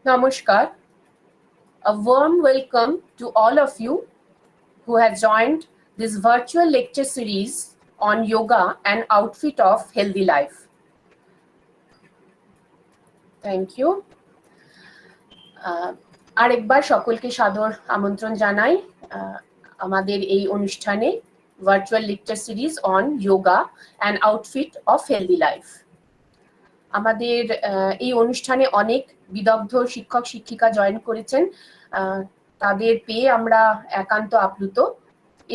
Namaskar. A warm welcome to all of you who have joined this virtual lecture series on yoga and outfit of healthy life. Thank you. আরেকবার সকলকে সাদর আমন্ত্রণ জানাই আমাদের এই অনুষ্ঠানে virtual lecture series on yoga and outfit of healthy life. আমাদের এই অনুষ্ঠানে অনেক বিদগ্ধ শিক্ষক শিক্ষিকা জয়েন করেছেন, তাদের পেয়ে আমরা একান্ত আপ্লুত।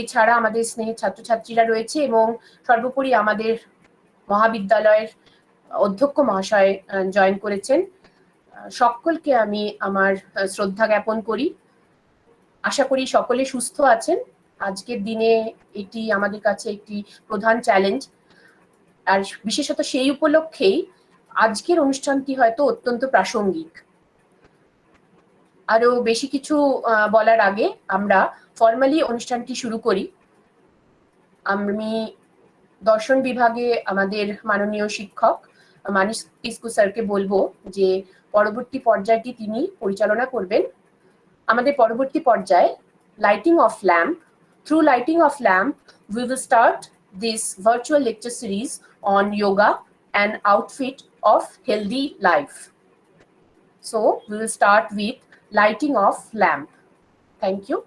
এছাড়া আমাদের স্নেহের ছাত্রছাত্রীরা রয়েছে এবং সর্বোপরি আমাদের মহাবিদ্যালয়ের অধ্যক্ষ মহাশয় জয়েন করেছেন। সকলকে আমি আমার শ্রদ্ধা জ্ঞাপন করি। আশা করি সকলে সুস্থ আছেন। আজকের দিনে এটি আমাদের কাছে একটি প্রধান চ্যালেঞ্জ, আর বিশেষত সেই উপলক্ষেই আজকের অনুষ্ঠানটি হয়তো অত্যন্ত প্রাসঙ্গিক। আরো বেশি কিছু বলার আগে আমরা ফর্মালি অনুষ্ঠানটি শুরু করি। আমি দর্শন বিভাগে আমাদের মাননীয় শিক্ষক মানিশ কিসকু স্যারকে বলবো যে পরবর্তী পর্যায়টি তিনি পরিচালনা করবেন। আমাদের পরবর্তী পর্যায়ে lighting of lamp. Through lighting of lamp we will start this virtual lecture series on yoga and outfit of healthy life. So we will start with lighting of lamp. Thank you.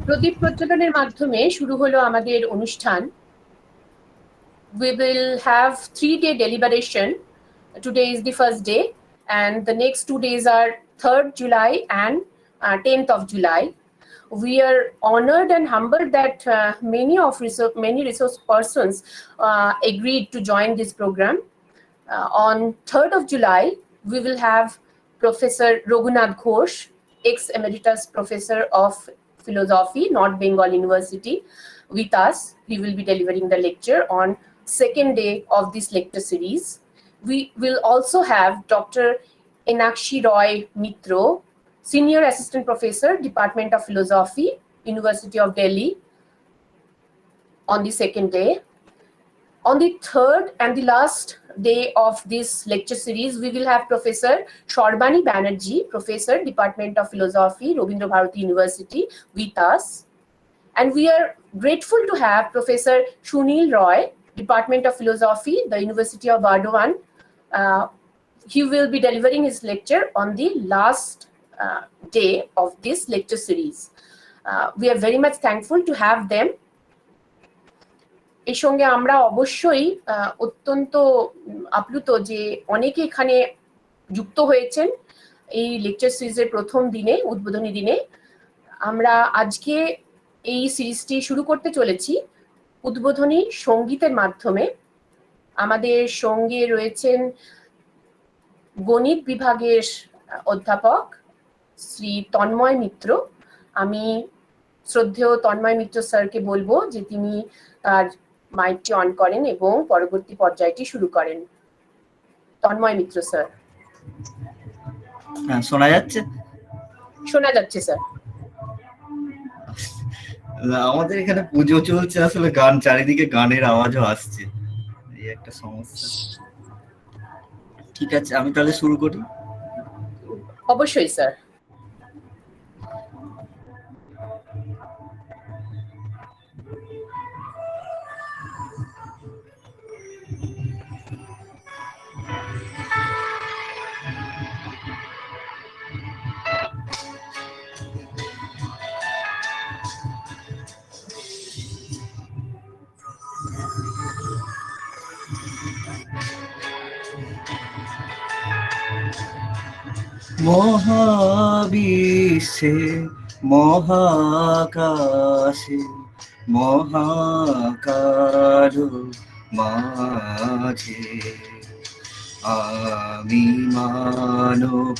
প্রদীপ প্রজ্বলনের মাধ্যমে শুরু হলো আমাদের অনুষ্ঠান। We will have 3-day deliberation. Today is the first day and the next 2 days are 3rd July and 10th of July. We are honored and humbled that many resource persons agreed to join this program. On 3rd of July, we will have Professor Raghunath Ghosh, ex-emeritus professor of philosophy, North Bengal University, with us. He will be delivering the lecture on 2nd day of this lecture series. We will also have Dr. Enakshi Roy Mitro, Senior Assistant Professor, Department of Philosophy, University of Delhi, on the 2nd day. On the 3rd and the last day of this lecture series, we will have Professor Shorbani Banerjee, Professor, Department of Philosophy, Rabindra Bharati University, with us. And we are grateful to have Professor Sunil Roy, Department of Philosophy, the University of Burdwan. He will be delivering his lecture on the last day of this lecture series. We are very much thankful to have them. এর সঙ্গে আমরা অবশ্যই অত্যন্ত আপ্লুত যে অনেকে এখানে যুক্ত হয়েছেন এই লেকচার সিরিজের প্রথম দিনে, উদ্বোধনী দিনে। আমরা আজকে এই সিরিজটি শুরু করতে চলেছি উদ্বোধনী সঙ্গীতের মাধ্যমে। আমাদের সঙ্গে রয়েছেন গণিত বিভাগের অধ্যাপক শ্রী তন্ময় মিত্র। আমি শ্রদ্ধেয় তন্ময় মিত্র স্যারকে বলবো যে তিনি তার মাইকটি অন করেন এবং পরবর্তী পর্যায়টি শুরু করেন। তন্ময় মিত্র স্যার। হ্যাঁ, শোনা যাচ্ছে? শোনা যাচ্ছে স্যার। আমাদের এখানে পুজো চলছে, আসলে গান, চারিদিকে গানের আওয়াজও আসছে, এই একটা সমস্যা। ঠিক আছে, আমি তাহলে শুরু করি। অবশ্যই স্যার। মহাবিশ্বে মহাকাশে মহাকার মাঝে আমি মানব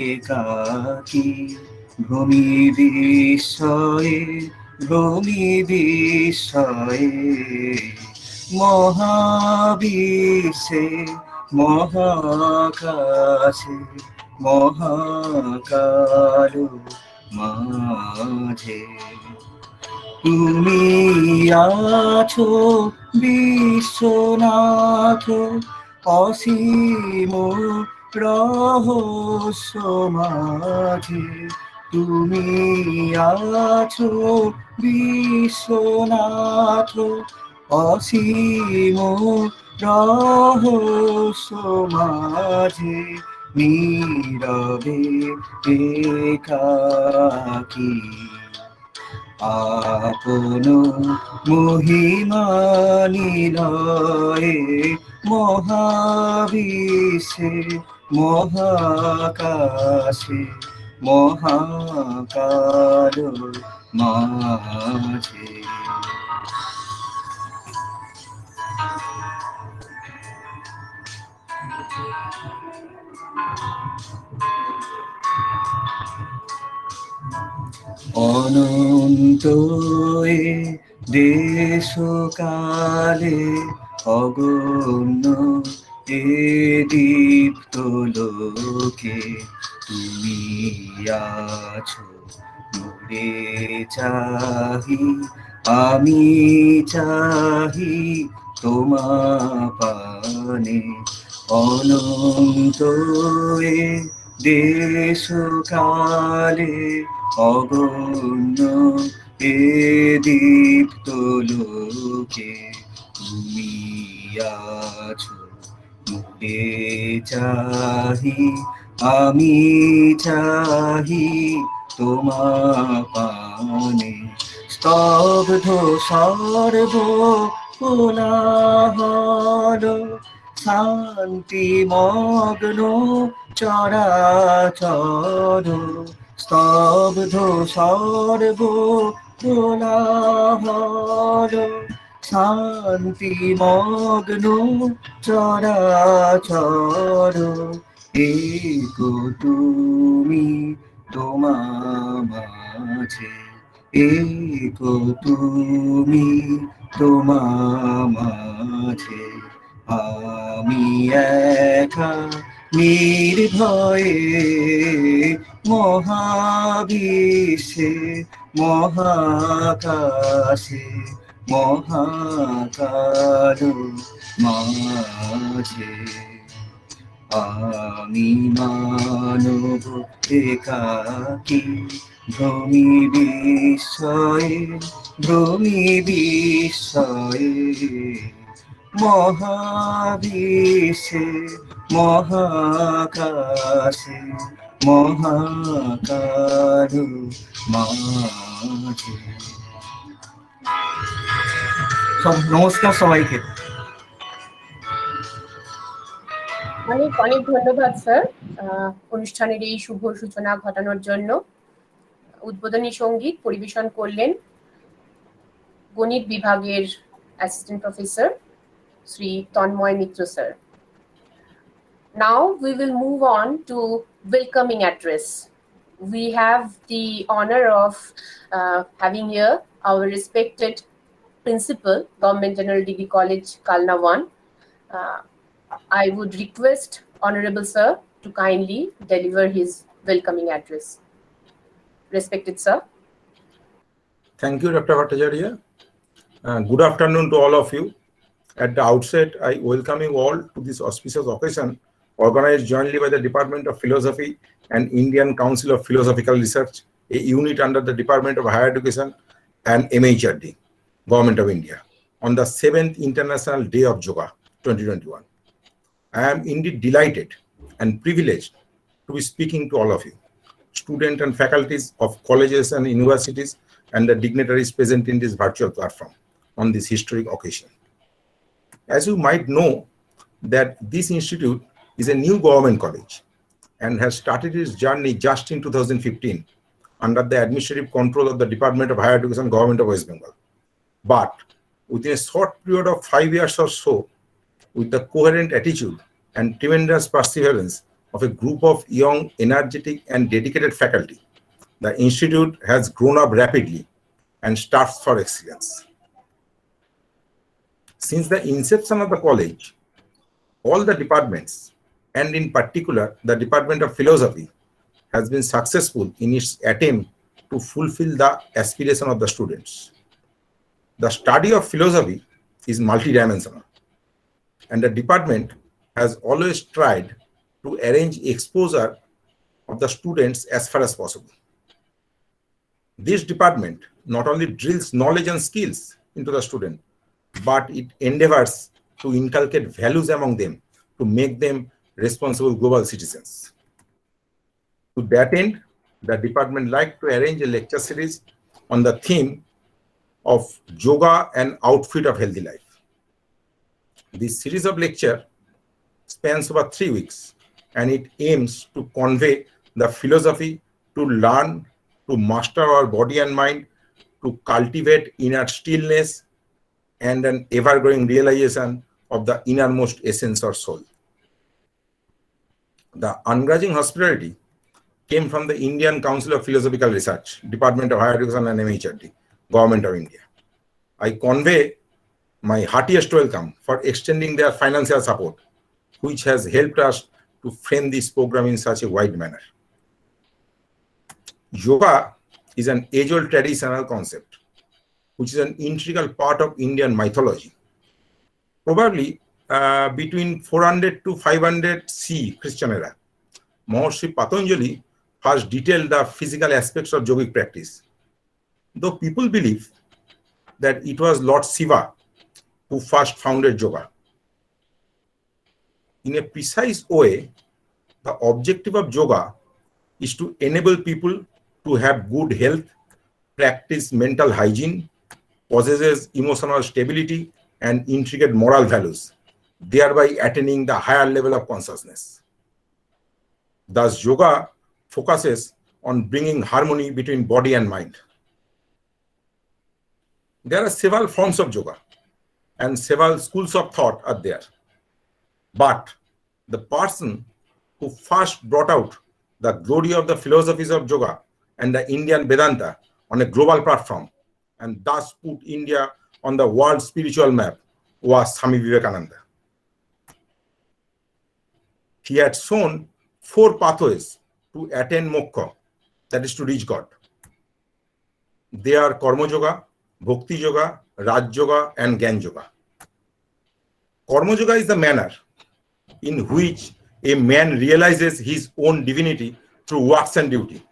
একাকী ভূমি বিস্ময়ে মহাবিশ্বে মহাকাশে মহাকার মাঝে তুমি আছো বিশ্বনাথ অসীম রহস্য মাঝে তুমি আছো বিশ্বনাথ অসীম রহস্য মাঝে নীরবে একাকী আপন মহিমা নিলয়ে মহাবিশ্বে মহাকাশে মহাকার মাঝে অনন্ত এ দেশকালে অগণ্য এ দীপ্ত লোকে তুমি আছো মোরে চাহি আমি চাহি তোমা পানে অনন্ত এ দেশকালে অগণ্য এ দীপ্ত লোকে তুমি আছো মোরে চাহি আমি চাহি তোমা পানে স্তব্ধ সর্ব কোলাহল শান্তি মগ্ন চরাচর স্তব্ধ সর্ব কোলাহল শান্তি মগ্ন চরাচর এক তুমি তোমা মাঝে এক তুমি তোমা মাঝে আমি একা নির্ভয়ে মহাবিশ্বে মহাকাশে মহাকার মাঝে আমি মানব একাকী ভূমি বিস্ময়ে মহাবিশ্বে মহাকাশে মহাকার মাঝে সব নমস্কার সবাইকে অনেক অনেক ধন্যবাদ স্যার অনুষ্ঠানের এই শুভ সূচনা ঘটানোর জন্য। উদ্বোধনী সঙ্গীত পরিবেশন করলেন গণিত বিভাগের assistant professor Shri Tanmoy Mitra sir. Now we will move on to welcoming address. We have the honor of having here our respected principal, Government General Degree College, Kalna 1. I would request Honorable Sir to kindly deliver his welcoming address. Respected Sir. Thank you, Dr. Bhattacharya. Good afternoon to all of you. At the outset, I welcome you all to this auspicious occasion organized jointly by the Department of Philosophy and Indian Council of Philosophical Research, a unit under the Department of Higher Education and MHRD, Government of India, on the 7th International Day of Yoga, 2021. I am indeed delighted and privileged to be speaking to all of you, students and faculties of colleges and universities, and the dignitaries present in this virtual platform on this historic occasion. As you might know, that this institute is a new government college and has started its journey just in 2015 under the administrative control of the Department of Higher Education, Government of West Bengal. But within a short period of 5 years or so, with the coherent attitude and tremendous perseverance of a group of young, energetic, and dedicated faculty, the institute has grown up rapidly and starts for excellence. Since the inception of the college, all the departments, and in particular the Department of Philosophy, has been successful in its attempt to fulfill the aspiration of the students. The study of philosophy is multidimensional, and the department has always tried to arrange exposure of the students as far as possible. This department not only drills knowledge and skills into the student, but it endeavors to inculcate values among them to make them responsible global citizens. To that end, the department like to arrange a lecture series on the theme of yoga and outfit of healthy life. This series of lecture spans over 3 weeks, and it aims to convey the philosophy to learn, to master our body and mind, to cultivate inner stillness and an ever-growing realization of the innermost essence or soul. The ungrudging hospitality came from the Indian Council of Philosophical Research, Department of Higher Education and MHRD, Government of India. I convey my heartiest welcome for extending their financial support, which has helped us to frame this program in such a wide manner. Yoga is an age-old traditional concept, which is an integral part of Indian mythology. Probably between 400 to 500 CE Christian era, Maharishi Patanjali first detailed the physical aspects of yogic practice. Though people believe that it was Lord Shiva who first founded yoga. In a precise way, the objective of yoga is to enable people to have good health, practice mental hygiene, possesses emotional stability, and intricate moral values, thereby attaining the higher level of consciousness. Thus, yoga focuses on bringing harmony between body and mind. There are several forms of yoga, and several schools of thought are there. But the person who first brought out the glory of the philosophies of yoga and the Indian Vedanta on a global platform, and thus put India on the world spiritual map, was Swami Vivekananda. He had shown 4 pathways to attain moksha, that is to reach God. They are Karma Yoga, Bhakti Yoga, Raj Yoga, and Gyan Yoga. Karma Yoga is the manner in which a man realizes his own divinity through works and duty.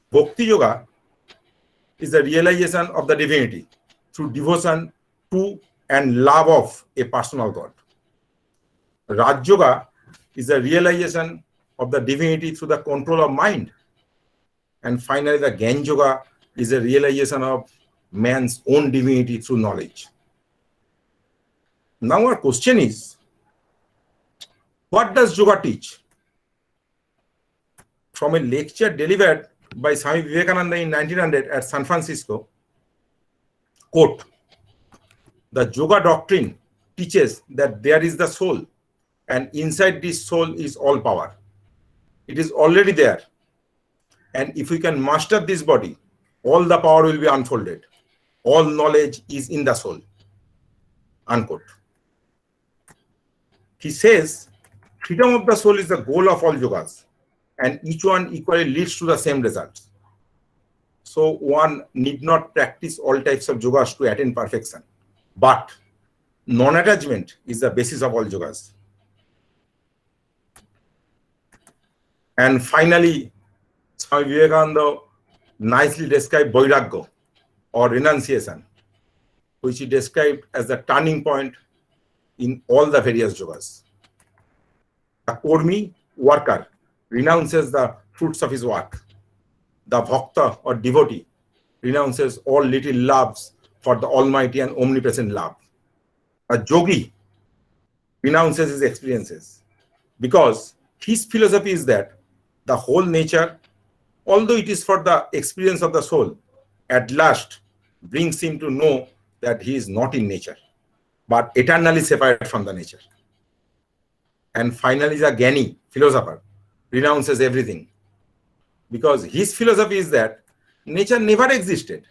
Bhakti Yoga is the realization of the divinity through devotion to and love of a personal God. Raj Yoga is the realization of the divinity through the control of mind. And finally, the Gyan Yoga is a realization of man's own divinity through knowledge. Now our question is, what does yoga teach? From a lecture delivered by Swami Vivekananda in 1900 at San Francisco, quote, "The yoga doctrine teaches that there is the soul, and inside this soul is all power. It is already there. And if we can master this body, all the power will be unfolded. All knowledge is in the soul." Unquote. He says, freedom of the soul is the goal of all yogas, and each one equally leads to the same results. So one need not practice all types of yogas to attain perfection, but non-attachment is the basis of all yogas. And finally, Swami Vivekananda nicely described Vairagya or renunciation, which he described as the turning point in all the various yogas. The Kormi, worker, renounces the fruits of his work. The Bhakta or devotee renounces all little loves for the almighty and omnipresent love. A yogi renounces his experiences because His philosophy is that the whole nature, although it is for the experience of the soul, at last brings him to know that he is not in nature, but eternally separate from the nature. And finally, the Gyani philosopher renounces everything, because his philosophy is that nature never existed,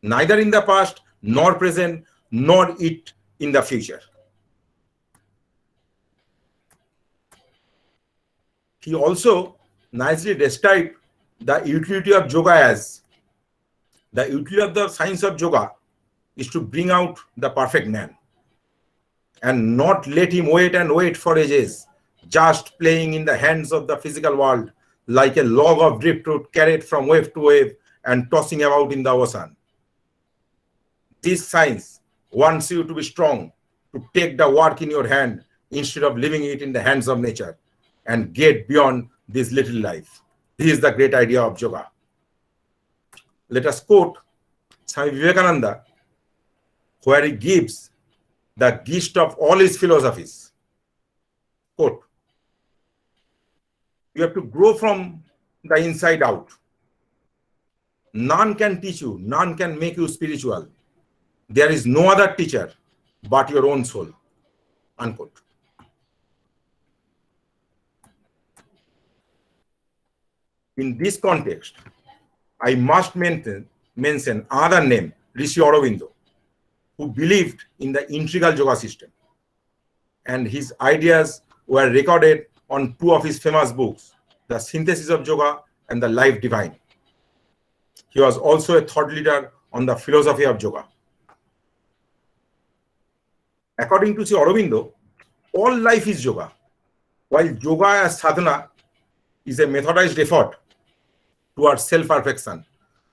neither in the past, nor present, nor it in the future. He also nicely described the utility of yoga as the utility of the science of yoga is to bring out the perfect man and not let him wait and wait for ages, just playing in the hands of the physical world like a log of driftwood carried from wave to wave and tossing about in the ocean. This science wants you to be strong, to take the work in your hand instead of leaving it in the hands of nature and get beyond this little life. This is the great idea of yoga. Let us quote Swami Vivekananda, where he gives the gist of all his philosophies. Quote, you have to grow from the inside out. None can teach you, none can make you spiritual. There is no other teacher but your own soul. Unquote. In this context, I must mention another name, Rishi Aurobindo, who believed in the integral yoga system, and his ideas were recorded on two of his famous books, The Synthesis of Yoga and The Life Divine. He was also a thought leader on the philosophy of yoga. According to Sri Aurobindo, all life is yoga, while yoga as sadhana is a methodized effort towards self-perfection,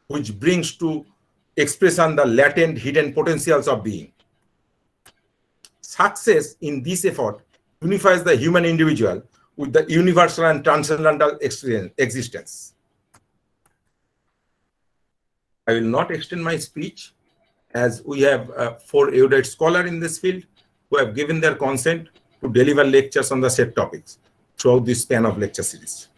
which brings to expression the latent hidden potentials of being. Success in this effort unifies the human individual with the universal and transcendental existence. I will not extend my speech, as we have 4 erudite scholars in this field who have given their consent to deliver lectures on the said topics throughout this span of lecture series.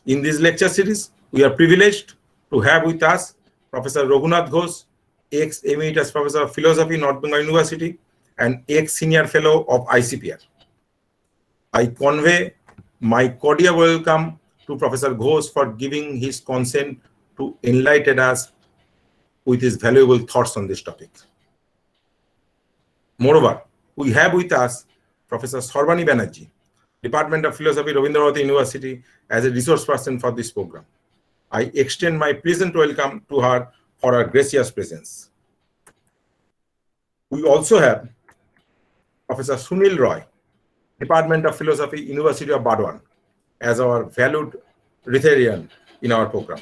In this lecture series, we are privileged to have with us Professor Raghunath Ghosh, ex-emeritus professor of philosophy, North Bengal University, and ex-senior fellow of ICPR. I convey my cordial welcome to Professor Ghosh for giving his consent to enlighten us with his valuable thoughts on this topic. Moreover, we have with us Professor Sarbani Banerjee, Department of Philosophy, Rabindranath University, as a resource person for this program. I extend my pleasant welcome to her for her gracious presence. We also have Professor Sunil Roy, Department of Philosophy, University of Burdwan, as our valued Ritharian in our program.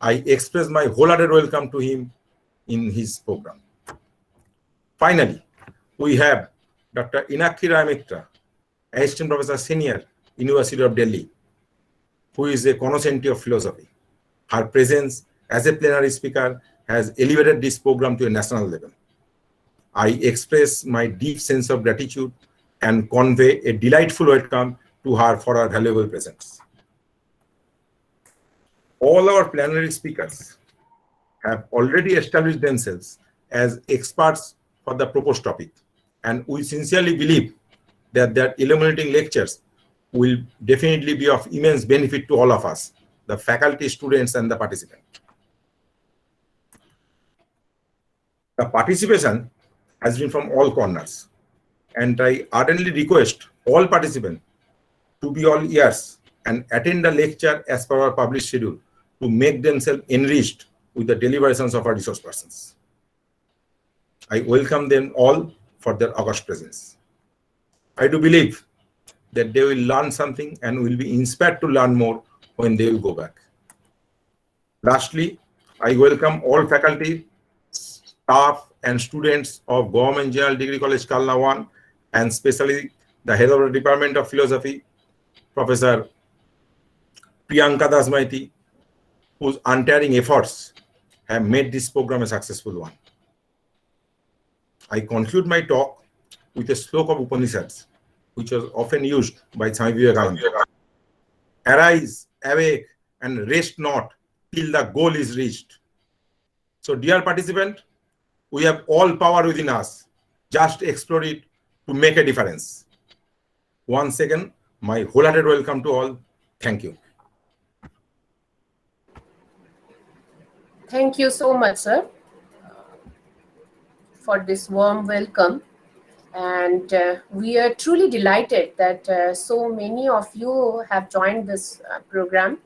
I express my wholehearted welcome to him in his program. Finally, we have Dr. Inakshi Rai Mitra, Assistant Professor Senior, University of Delhi, who is a connoisseur of philosophy. Her presence as a plenary speaker has elevated this program to a national level. I express my deep sense of gratitude and convey a delightful welcome to her for her valuable presence. All our plenary speakers have already established themselves as experts for the proposed topic, and we sincerely believe that their illuminating lectures will definitely be of immense benefit to all of us, the faculty, students, and the participants. The participation has been from all corners, and I ardently request all participants to be all ears and attend the lecture as per our published schedule to make themselves enriched with the deliberations of our resource persons. I welcome them all for their august presence. I do believe that they will learn something and will be inspired to learn more when they will go back. Lastly, I welcome all faculty, staff, and students of Government General Degree College, Kalna 1, and especially the head of the Department of Philosophy, Professor Priyanka Dasmaiti, whose untiring efforts have made this program a successful one. I conclude my talk with a slok of Upanishads which was often used by Swami Vivekananda. Arise, awake, and rest not till the goal is reached. So, dear participant, we have all power within us. Just explore it to make a difference. Once again, my wholehearted welcome to all. Thank you. Thank you so much, sir, for this warm welcome. And we are truly delighted that so many of you have joined this program.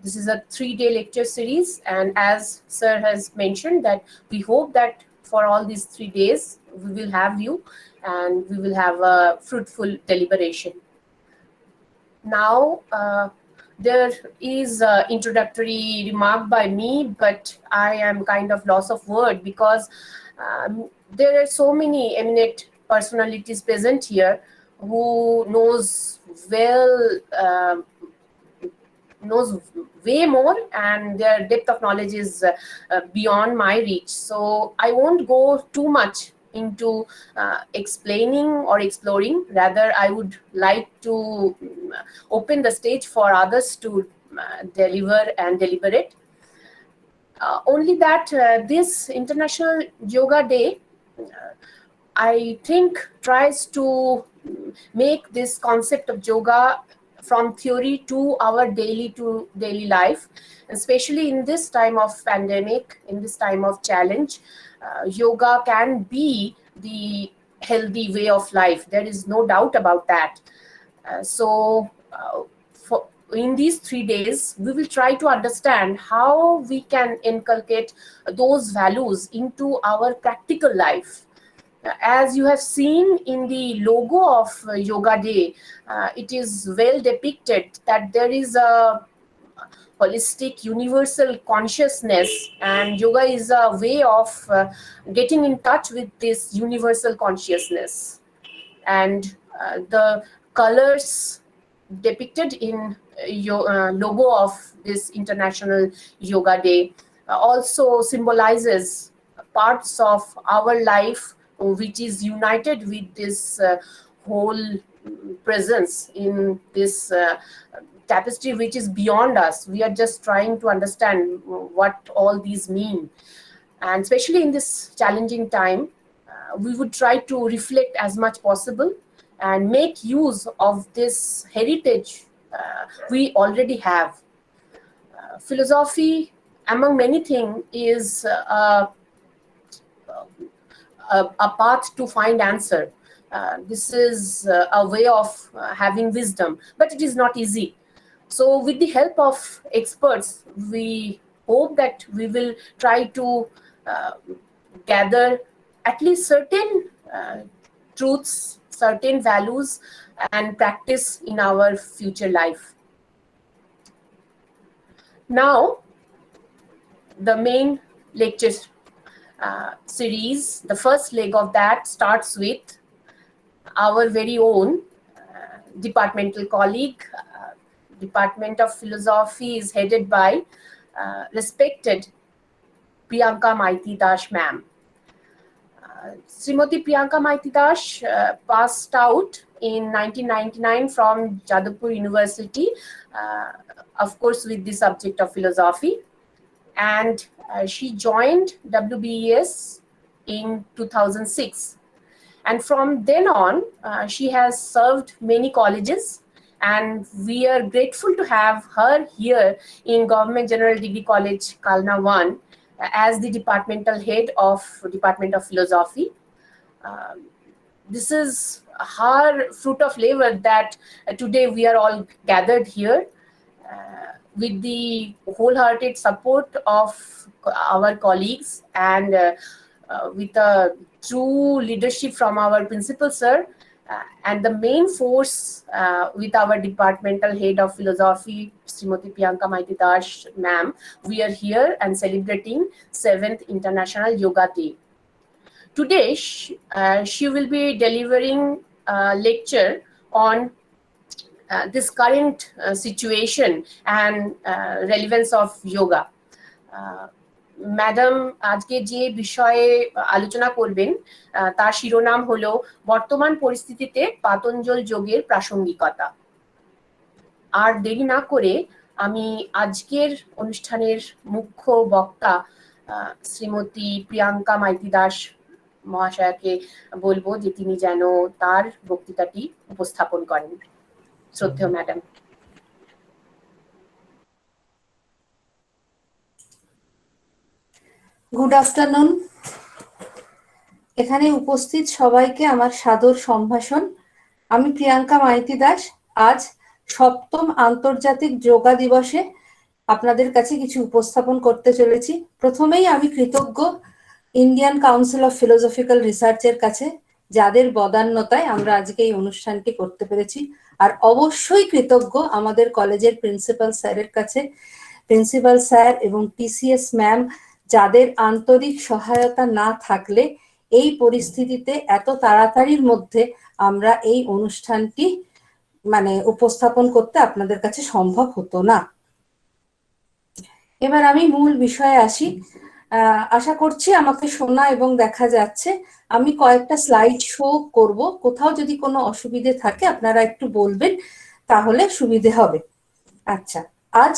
This is a 3-day lecture series, and as sir has mentioned, that we hope that for all these 3 days we will have you and we will have a fruitful deliberation. Now there is an introductory remark by me, but I am kind of loss of word because there are so many eminent personalities present here who knows way more, and their depth of knowledge is beyond my reach. So I won't go too much into explaining or exploring. Rather, I would like to open the stage for others to deliver and deliberate. Only that this International Yoga Day, I think, tries to make this concept of yoga from theory to our daily life, especially in this time of pandemic, in this time of challenge. Yoga can be the healthy way of life. There is no doubt about that. In these 3 days, we will try to understand how we can inculcate those values into our practical life. As you have seen in the logo of Yoga Day, it is well depicted that there is a holistic universal consciousness, and yoga is a way of getting in touch with this universal consciousness. And the colors depicted in logo of this International Yoga Day also symbolizes parts of our life which is united with this whole presence in this tapestry which is beyond us. We are just trying to understand what all these mean, and especially in this challenging time, we would try to reflect as much possible and make use of this heritage we already have. Philosophy, among many things, is a path to find answer. This is a way of having wisdom, but it is not easy. So with the help of experts, we hope that we will try to gather at least certain truths, certain values, and practice in our future life. Now, the main lecture series, the first leg of that starts with our very own departmental colleague. Department of Philosophy is headed by respected Priyanka Maiti Dash ma'am. Srimati Priyanka Maiti Dash passed out in 1999 from Jadavpur University, of course with the subject of philosophy, and she joined WBES in 2006. And from then on, she has served many colleges, and we are grateful to have her here in Government General Degree College, Kalna 1, as the departmental head of Department of Philosophy. This is her fruit of labor that today we are all gathered here with the wholehearted support of our colleagues and with a true leadership from our principal sir, and the main force with our departmental head of philosophy, Srimati Priyanka Maiti Dash ma'am. We are here and celebrating 7th International Yoga Day. Today, she will be delivering a lecture on this current situation and relevance of yoga. Madam আজকে যে বিষয়ে আলোচনা করবেন তার শিরোনাম হলো বর্তমান পরিস্থিতিতে পাতঞ্জল যোগের প্রাসঙ্গিকতা। আর দেরি না করে আমি আজকের অনুষ্ঠানের মুখ্য বক্তা শ্রীমতী প্রিয়াঙ্কা মাইতি দাস মহাশয়াকে বলবো যে তিনি যেন তার বক্তৃতাটি উপস্থাপন করেন। শ্রদ্ধেয় ম্যাডাম। Good afternoon. এখানে উপস্থিত সবাইকে আমার সাদর সম্ভাষণ। আমি প্রিয়াঙ্কা মাইতি দাস। আজ ৭ম আন্তর্জাতিক যোগা দিবসে আপনাদের কাছে কিছু উপস্থাপন করতে চলেছি। প্রথমেই আমি কৃতজ্ঞ ইন্ডিয়ান কাউন্সিল অফ ফিলোসফিক্যাল রিসার্চের কাছে, যাদের বদান্যতায় আমরা আজকে এই অনুষ্ঠানটি করতে পেরেছি। আর অবশ্যই কৃতজ্ঞ আমাদের কলেজের প্রিন্সিপাল স্যারের কাছে, প্রিন্সিপাল স্যার এবং টিসিএস ম্যাম, যাদের আন্তরিক সহায়তা না থাকলে এই পরিস্থিতিতে এত তাড়াতাড়ির মধ্যে আমরা এই অনুষ্ঠানটি উপস্থাপন করতে আপনাদের কাছে সম্ভব হতো না। এবার আমি মূল বিষয়ে আসি। আশা করছি আমাকে শোনা এবং দেখা যাচ্ছে। আমি কয়েকটা স্লাইড শো করব, কোথাও যদি কোনো অসুবিধে থাকে আপনারা একটু বলবেন, তাহলে সুবিধে হবে। আচ্ছা, আজ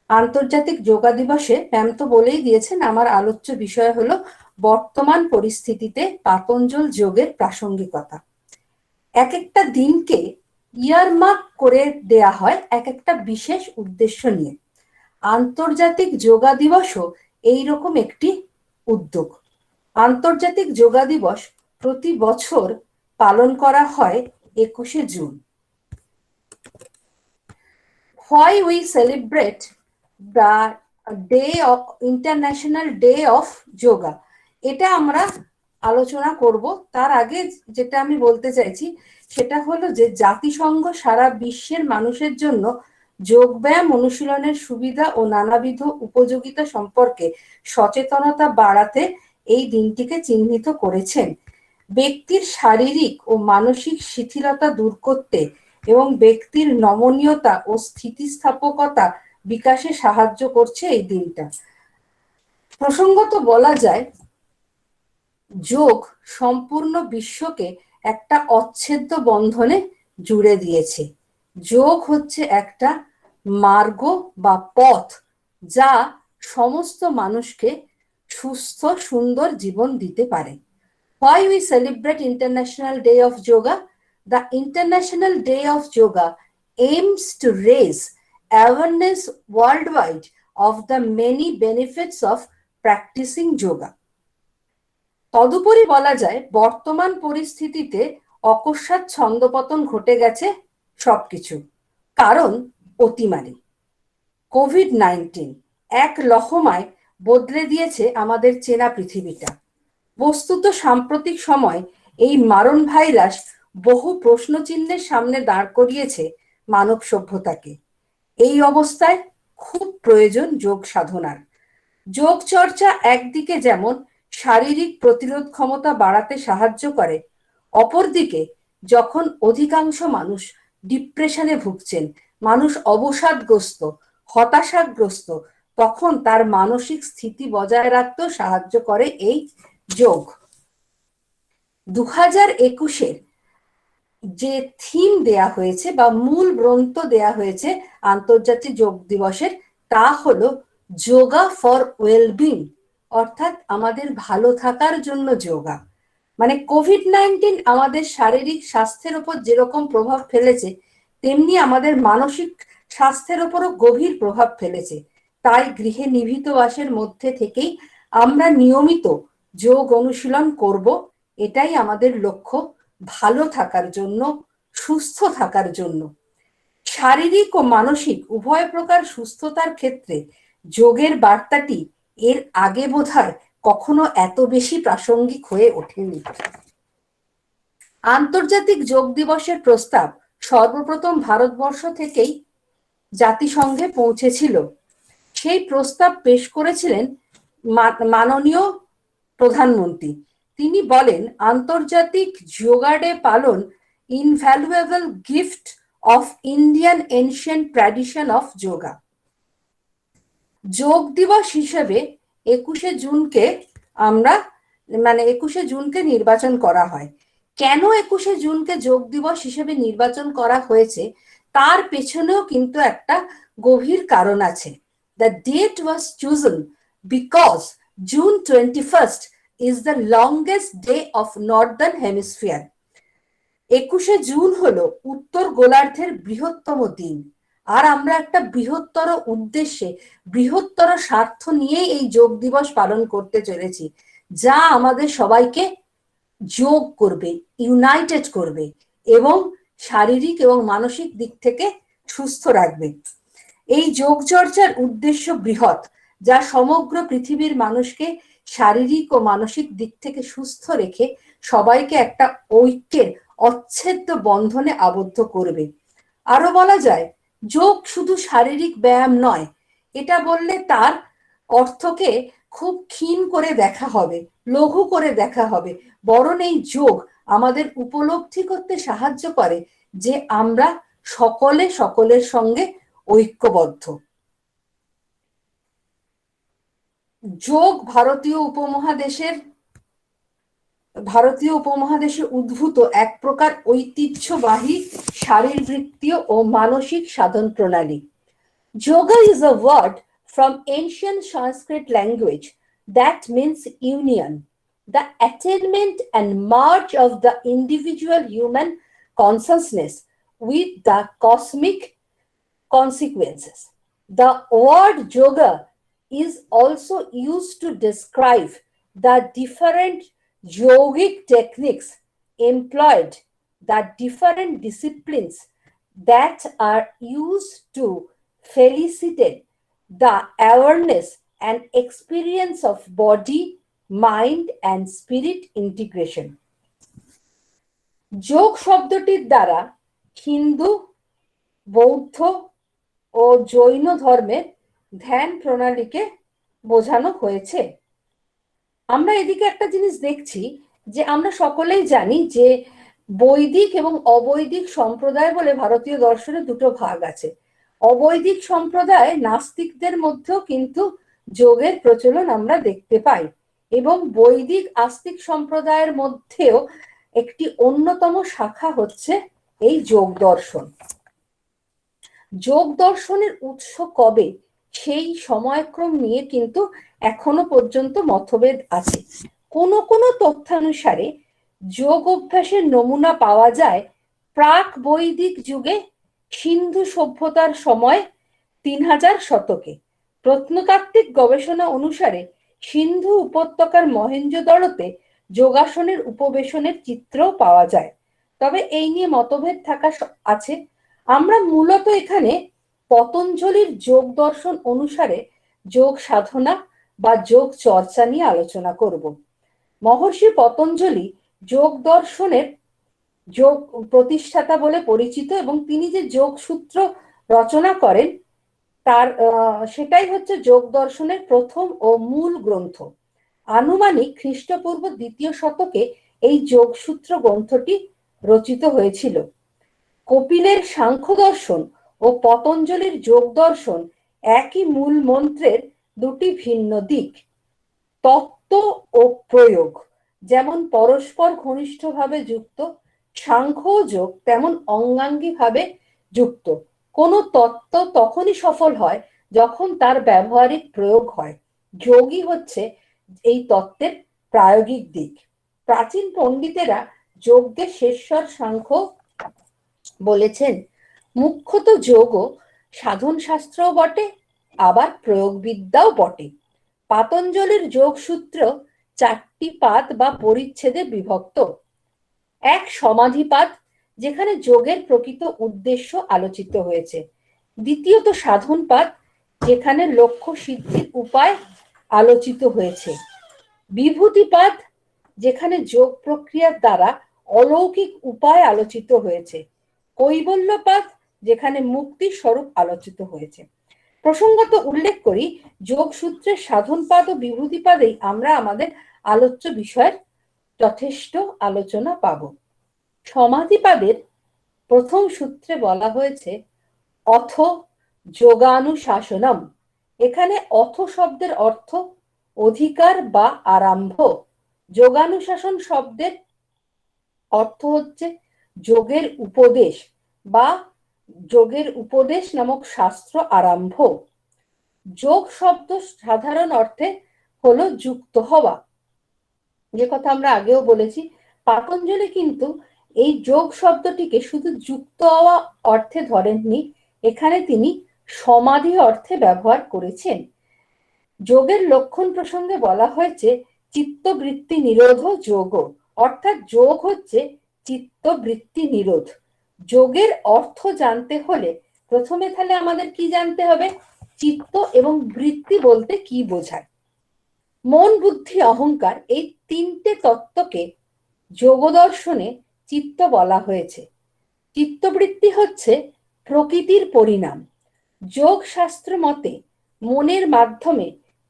আন্তর্জাতিক যোগা দিবসে ম্যাম তো বলেই দিয়েছেন আমার আলোচ্য বিষয় হলো বর্তমান পরিস্থিতিতে পাতঞ্জল যোগের প্রাসঙ্গিকতা। এক একটা দিনকে ইয়ারমার্ক করে দেয়া হয় এক একটা বিশেষ উদ্দেশ্য নিয়ে। আন্তর্জাতিক যোগা দিবসও এইরকম একটি উদ্যোগ। আন্তর্জাতিক যোগা দিবস প্রতি বছর পালন করা হয় ২১শে June. Why we celebrate the International Day of Yoga, এটা আমরা আলোচনা করব। তার আগে যেটা আমি বলতে চাইছি সেটা হলো যে জাতিসংঘ সারা বিশ্বের মানুষের জন্য যোগব্যায়াম অনুশীলনের সুবিধা ও নানাবিধ উপযোগিতা সম্পর্কে সচেতনতা বাড়াতে এই দিনটিকে চিহ্নিত করেছেন। ব্যক্তির শারীরিক ও মানসিক শিথিলতা দূর করতে এবং ব্যক্তির নমনীয়তা ও স্থিতিস্থাপকতা বিকাশে সাহায্য করছে এই দিনটা। প্রসঙ্গত বলা যায়, যোগ সম্পূর্ণ বিশ্বকে একটা অচ্ছেদ্য বন্ধনে জুড়ে দিয়েছে। যোগ হচ্ছে একটা মার্গ বা পথ, যা সমস্ত মানুষকে সুস্থ সুন্দর জীবন দিতে পারে। Why we celebrate International Day of Yoga? The International Day of Yoga aims to raise awareness worldwide of the many benefits of practicing yoga. তদুপরি বলা যায়, বর্তমান পরিস্থিতিতে অকস্মাৎ ছন্দপতন ঘটে গেছে সবকিছু, কারণ অতিমারি কোভিড-19 এক লহমায় বদলে দিয়েছে আমাদের চেনা পৃথিবীটা। বস্তুত সাম্প্রতিক সময় এই মারণ ভাইরাস বহু প্রশ্নচিহ্নের সামনে দাঁড় করিয়েছে মানব সভ্যতাকে। এই অবস্থায় খুব প্রয়োজন যোগ সাধনার। যোগ চর্চা একদিকে যেমন শারীরিক প্রতিরোধ ক্ষমতা বাড়াতে সাহায্য করে, অপরদিকে যখন অধিকাংশ মানুষ ডিপ্রেশনে ভুগছেন, মানুষ অবসাদগ্রস্ত, হতাশাগ্রস্ত, তখন তার মানসিক স্থিতি বজায় রাখতেও সাহায্য করে এই যোগ। 2021-এর যে থিম দেয়া হয়েছে বা মূল গ্রন্থ দেয়া হয়েছে আন্তর্জাতিক যোগ দিবসের, তা হলো যোগা ফর ওয়েলবিং, অর্থাৎ আমাদের ভালো থাকার জন্য যোগা। কোভিড-19 আমাদের শারীরিক স্বাস্থ্যের উপর যেরকম প্রভাব ফেলেছে, তেমনি আমাদের মানসিক স্বাস্থ্যের উপরও গভীর প্রভাব ফেলেছে। তাই গৃহে নিভৃত বাসের মধ্যে থেকেই আমরা নিয়মিত যোগ অনুশীলন করব, এটাই আমাদের লক্ষ্য, ভালো থাকার জন্য, সুস্থ থাকার জন্য। শারীরিক ও মানসিক উভয় প্রকার সুস্থতার ক্ষেত্রে যোগের বার্তাটি এর আগে বোধহয় কখনো এত বেশি প্রাসঙ্গিক হয়ে ওঠেনি। আন্তর্জাতিক যোগ দিবসের প্রস্তাব সর্বপ্রথম ভারতবর্ষ থেকেই জাতিসংঘে পৌঁছেছিল। সেই প্রস্তাব পেশ করেছিলেন মাননীয় প্রধানমন্ত্রী। তিনি বলেন, আন্তর্জাতিক যোগা ডে পালন invaluable gift of Indian ancient tradition of yoga. যোগ দিবস হিসেবে 21শে জুনকে আমরা মানে 21শে জুনকে নির্বাচন করা হয়। কেন 21শে জুনকে যোগ দিবস হিসেবে নির্বাচন করা হয়েছে তার পেছনেও কিন্তু একটা গভীর কারণ আছে। The date was chosen because June 21st is the longest day of Northern Hemisphere. 21শে জুন হলো উত্তর গোলার্ধের বৃহত্তম দিন, আর আমরা একটা বৃহত্তর উদ্দেশ্যে বৃহত্তর স্বার্থ নিয়েই এই যোগ দিবস পালন করতে চলেছি, যা আমাদের সবাইকে যোগ করবে, ইউনাইটেড করবে এবং শারীরিক এবং মানসিক দিক থেকে সুস্থ রাখবে। এই যোগ চর্চার উদ্দেশ্য বৃহৎ, যা সমগ্র পৃথিবীর মানুষকে শারীরিক ও মানসিক দিক থেকে সুস্থ রেখে সবাইকে একটা ঐক্যের অচ্ছেদ্য বন্ধনে আবদ্ধ করবে। আরো বলা যায়, যোগ শুধু শারীরিক ব্যায়াম নয়, এটা বললে তার অর্থকে খুব ক্ষীণ করে দেখা হবে, লঘু করে দেখা হবে, বরং এই যোগ আমাদের উপলব্ধি করতে সাহায্য করে যে আমরা সকলে সকলের সঙ্গে ঐক্যবদ্ধ। যোগ ভারতীয় উপমহাদেশে উদ্ভূত এক প্রকার ঐতিহ্যবাহী শারীরবৃত্তীয় ও মানসিক সাধন প্রণালী। Yoga is a word from ancient Sanskrit language that means union, the attainment and merge of the individual human consciousness with the cosmic consequences. The word yoga is also used to describe the different yogic techniques employed, the different disciplines that are used to facilitate the awareness and experience of body, mind and spirit integration. যোগ শব্দটির দ্বারা হিন্দু, বৌদ্ধ ও জৈন ধর্মের ধ্যান প্রণালীকে বোঝানো হয়েছে। আমরা এদিকে একটা জিনিস দেখছি যে আমরা সকলেই জানি যে বৈদিক এবং অবৈদিক সম্প্রদায় বলে ভারতীয় দর্শনে দুটো ভাগ আছে। অবৈদিক সম্প্রদায় নাস্তিকদের মধ্যেও কিন্তু যোগের প্রচলন আমরা দেখতে পাই, এবং বৈদিক আস্তিক সম্প্রদায়ের মধ্যেও একটি অন্যতম শাখা হচ্ছে এই যোগ দর্শন। যোগ দর্শনের উৎস কবে সেই সময়ক্রম নিয়ে কিন্তু এখনো পর্যন্ত মতভেদ আছে। কোনো কোনো তথ্যানুসারে যোগ অভ্যাসের নমুনা পাওয়া যায় প্রাক বৈদিক যুগে, সিন্ধু সভ্যতার সময় 3000 শতকে। প্রত্নতাত্ত্বিক গবেষণা অনুসারে সিন্ধু উপত্যকার মহেঞ্জোদড়োতে যোগাসনের উপবেশনের চিত্রও পাওয়া যায়, তবে এই নিয়ে মতভেদ থাকা আছে। আমরা মূলত এখানে পতঞ্জলির যোগ দর্শন অনুসারে যোগ সাধনা বা যোগ চর্চা নিয়ে আলোচনা করব। মহর্ষি পতঞ্জলি যোগ দর্শনের যোগ প্রতিষ্ঠাতা বলে পরিচিত, এবং তিনি যে যোগ সূত্র রচনা করেন তার সেটাই হচ্ছে যোগ দর্শনের প্রথম ও মূল গ্রন্থ। আনুমানিক খ্রিস্টপূর্ব 2য় শতকে এই যোগসূত্র গ্রন্থটি রচিত হয়েছিল। কপিলের সাংখ্য দর্শন ও পতঞ্জলির যোগ দর্শন একই মূল মন্ত্রের দুটি ভিন্ন দিক। তত্ত্ব ও প্রয়োগ যেমন পরস্পর ঘনিষ্ঠভাবে যুক্ত, সাংখ্য ও যোগ তেমন অঙ্গাঙ্গিভাবে যুক্ত। কোনো তত্ত্ব তখনই সফল হয় যখন তার ব্যবহারিক প্রয়োগ হয়। যোগই হচ্ছে এই তত্ত্বের প্রায়োগিক দিক। প্রাচীন পণ্ডিতেরা যোগকে শেষর সাংখ্য বলেছেন। মুখ্যত যোগও সাধন শাস্ত্রও বটে, আবার প্রয়োগবিদ্যাও বটে। পাতঞ্জলির যোগসূত্র 4টি পাদ বা পরিচ্ছেদে বিভক্ত। এক সমাধিপাদ, যেখানে যোগের প্রকৃত উদ্দেশ্য আলোচিত হয়েছে। দ্বিতীয়ত সাধনপাদ, যেখানে লক্ষ্য সিদ্ধির উপায় আলোচিত হয়েছে। বিভূতিপাদ, যেখানে যোগ প্রক্রিয়ার দ্বারা অলৌকিক উপায় আলোচিত হয়েছে। কৈবল্যপাদ, যেখানে মুক্তির স্বরূপ আলোচিত হয়েছে। প্রসঙ্গত উল্লেখ করি, যোগসূত্রের সাধনপাদ ও বিভূতিপাদেই আমরা আমাদের আলোচ্য বিষয়ের যথেষ্ট আলোচনা পাব। সমাধিপাদের প্রথম সূত্রে বলা হয়েছে অথ যোগানুশাসনম। এখানে অথ শব্দের অর্থ অধিকার বা আরম্ভ। যোগানুশাসন শব্দের অর্থ হচ্ছে যোগের উপদেশ বা যোগের উপদেশ নামক শাস্ত্র আরম্ভ। যোগ শব্দ সাধারণ অর্থে হলো যুক্ত হওয়া, যে কথা আমরা আগেও বলেছি। পাতঞ্জলি কিন্তু এই যোগ শব্দটিকে শুধু যুক্ত হওয়া অর্থে ধরেননি, এখানে তিনি সমাধি অর্থে ব্যবহার করেছেন। যোগের লক্ষণ প্রসঙ্গে বলা হয়েছে চিত্তবৃত্তি নিরোধ যোগ, অর্থাৎ যোগ হচ্ছে চিত্তবৃত্তি নিরোধ। যোগের অর্থ জানতে হলে প্রথমে তাহলে আমাদের কি জানতে হবে, চিত্ত এবং বৃত্তি বলতে কি বোঝায়। মন, বুদ্ধি, অহংকার এই তিনটে তত্ত্বকে যোগ দর্শনে চিত্ত বলা হয়েছে। চিত্তবৃত্তি হচ্ছে প্রকৃতির পরিণাম। যোগ শাস্ত্র মতে মনের মাধ্যমে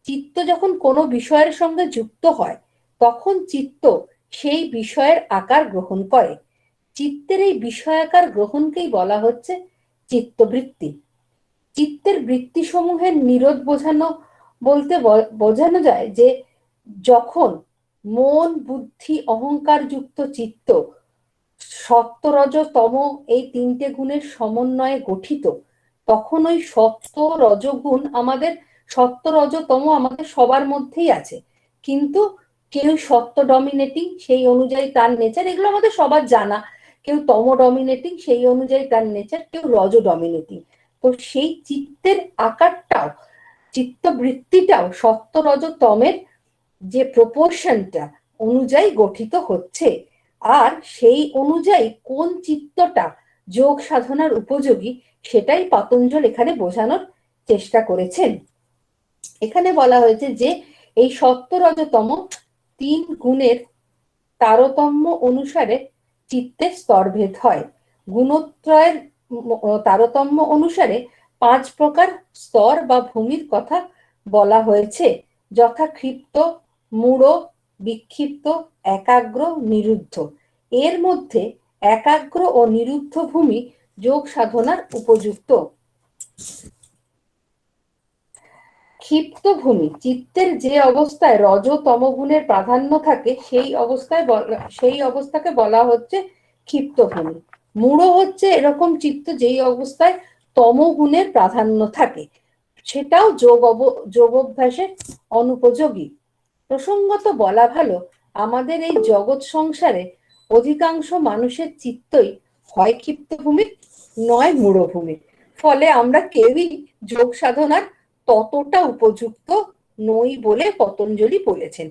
চিত্ত যখন কোনো বিষয়ের সঙ্গে যুক্ত হয় তখন চিত্ত সেই বিষয়ের আকার গ্রহণ করে। চিত্তের এই বিষয়াকার গ্রহণকেই বলা হচ্ছে চিত্তবৃত্তি। চিত্তের বৃত্তিসমূহের নিরোধ বোঝানো যায় যে যখন মন, বুদ্ধি, অহংকার যুক্ত চিত্ত সত্য, রজ, তম এই তিনটে গুণের সমন্বয়ে গঠিত, তখন ওই সত্য রজগুণ আমাদের, সত্য রজ তম আমাদের সবার মধ্যেই আছে, কিন্তু কেউ সত্য ডমিনেটিং সেই অনুযায়ী তার নেচার, এগুলো আমাদের সবার জানা। কেউ তম ডমিনেটিং সেই অনুযায়ী তার নেচার, কেউ রজ ডমিনেটিং। তো সেই চিত্তের আকারটাও, চিত্তবৃত্তিটাও সত্য রজ তমের যে প্রপোর্শনটা অনুযায়ী গঠিত হচ্ছে। আর সেই অনুযায়ী কোন চিত্তটা যোগ সাধনার উপযোগী সেটাই পাতঞ্জল এখানে বোঝানোর চেষ্টা করেছেন। এখানে বলা হয়েছে যে এই সত্য রজতম তিন গুণের তারতম্য অনুসারে চিত্তের স্তরভেদ হয়। গুণত্রয়ের তারতম্য অনুসারে 5 প্রকার স্তর বা ভূমির কথা বলা হয়েছে, যথা ক্ষিপ্ত, মূঢ়, বিক্ষিপ্ত, একাগ্র, নিরুদ্ধ। এর মধ্যে একাগ্র ও নিরুদ্ধ ভূমি যোগ সাধনার উপযুক্ত। ক্ষিপ্ত ভূমি, চিত্তের যে অবস্থায় রজ তম গুণের প্রাধান্য থাকে সেই অবস্থাকে বলা হচ্ছে ক্ষিপ্ত ভূমি। মূঢ় হচ্ছে এরকম চিত্ত যেই অবস্থায় তম গুণের প্রাধান্য থাকে, সেটাও যোগাভ্যাসের অনুপযোগী। প্রসঙ্গত বলা ভালো, আমাদের এই জগৎ সংসারে অধিকাংশ মানুষের চিত্তই হয় ক্ষিপ্ত ভূমি নয় মূঢ় ভূমি। ফলে আমরা কেউই যোগ সাধনার ততটা উপযুক্ত নই বলে পতঞ্জলি বলেছেন।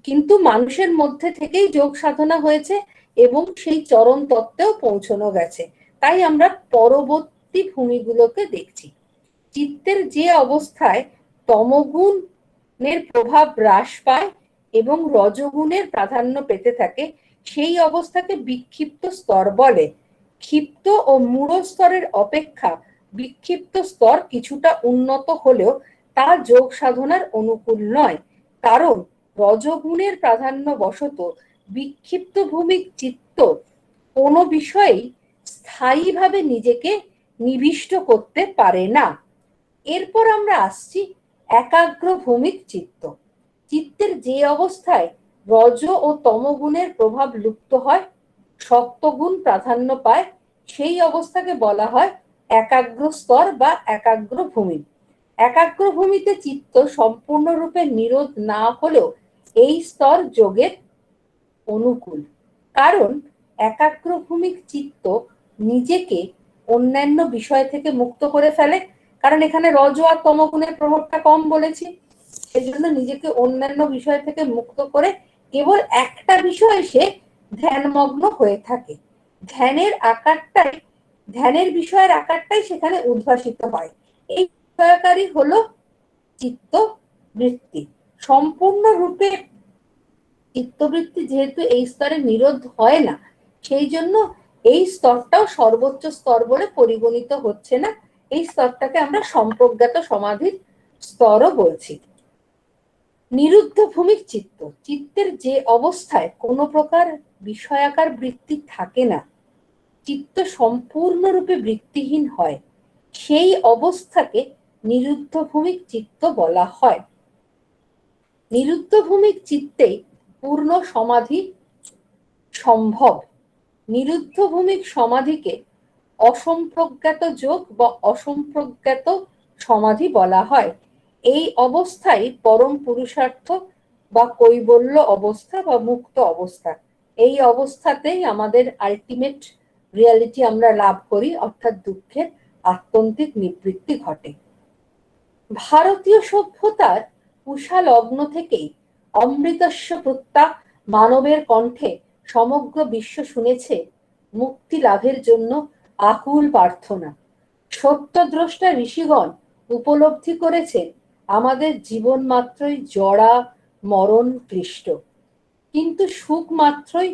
কিন্তু মানুষের মধ্যে থেকেই যোগ সাধনা হয়েছে এবং সেই চরম তত্ত্বেও পৌঁছানো গেছে, তাই আমরা পরবর্তী ভূমিগুলোকে দেখছি। চিত্তের যে অবস্থায় তমগুণের প্রভাব হ্রাস পায় এবং রজগুণের প্রাধান্য পেতে থাকে সেই অবস্থাকে বিক্ষিপ্ত স্তর বলে। ক্ষিপ্ত ও মূঢ় স্তরের অপেক্ষা বিক্ষিপ্ত স্তর কিছুটা উন্নত হলেও তা যোগ সাধনার অনুকূল নয়, কারণ রজগুণের প্রাধান্য বশত বিক্ষিপ্ত ভূমিক চিত্ত কোনো বিষয়েই স্থায়ীভাবে নিজেকে নিবিষ্ট করতে পারে না। এরপর আমরা আসছি একাগ্র ভূমিক চিত্ত। চিত্তের যে অবস্থায় রজ ও তমগুণের প্রভাব লুপ্ত হয়, সপ্তগুণ প্রাধান্য পায়, সেই অবস্থাকে বলা হয় একাগ্র স্তর বা একাগ্র ভূমি। একাগ্র ভূমিতে চিত্ত সম্পূর্ণরূপে নিরোধ না হলেও এই স্তর যোগের অনুকূল, কারণ একাগ্র ভূমিক চিত্ত নিজেকে অন্যান্য বিষয় থেকে মুক্ত করে ফেলে, কারণ এখানে রজ আর তমগুণের প্রভাবটা কম বলেছি, সেই জন্য নিজেকে অন্যান্য বিষয় থেকে মুক্ত করে কেবল একটা বিষয়ে সে ধ্যানমগ্ন হয়ে থাকে। ধ্যানের বিষয়ের আকারটাই সেখানে উদ্ভাসিত হয়। এই বিষয়কারী হলো চিত্তবৃত্তি। সম্পূর্ণরূপে চিত্তবৃত্তি যেহেতু এই স্তরে নিরোধ হয় না, সেই জন্য এই স্তরটাও সর্বোচ্চ স্তর বলে পরিগণিত হচ্ছে না। এই স্তরটাকে আমরা সম্প্রজ্ঞাত সমাধির স্তরও বলছি। নিরুদ্ধ ভূমিক চিত্ত, চিত্তের যে অবস্থায় কোনো প্রকার বিষয়াকার বৃত্তি থাকে না, চিত্ত সম্পূর্ণরূপে বৃত্তিহীন হয়, সেই অবস্থাকে নিরুদ্ধ ভূমিক চিত্ত বলা হয়। নিরুদ্ধভূমিক চিত্তেই পূর্ণ সমাধি সম্ভব। নিরুদ্ধভূমিক সমাধিকে অসম্প্রজ্ঞাত যোগ বা অসম্প্রজ্ঞাত সমাধি বলা হয়। এই অবস্থায় পরম পুরুষার্থ বা কৈবল্য অবস্থা বা মুক্ত অবস্থা, এই অবস্থাতেই আমাদের আলটিমেট রিয়ালিটি আমরা লাভ করি, অর্থাৎ দুঃখের আত্যন্তিক নিবৃত্তি ঘটে। ভারতীয় সভ্যতার উষা লগ্ন থেকেই অমৃতস্য প্রত্যা মানবের কণ্ঠে সমগ্র বিশ্ব শুনেছে মুক্তি লাভের জন্য আকুল প্রার্থনা। সত্যদ্রষ্টা ঋষিগণ উপলব্ধি করেছে আমাদের জীবন মাত্রই জরা মরণ ক্লিষ্ট, কিন্তু সুখ মাত্রই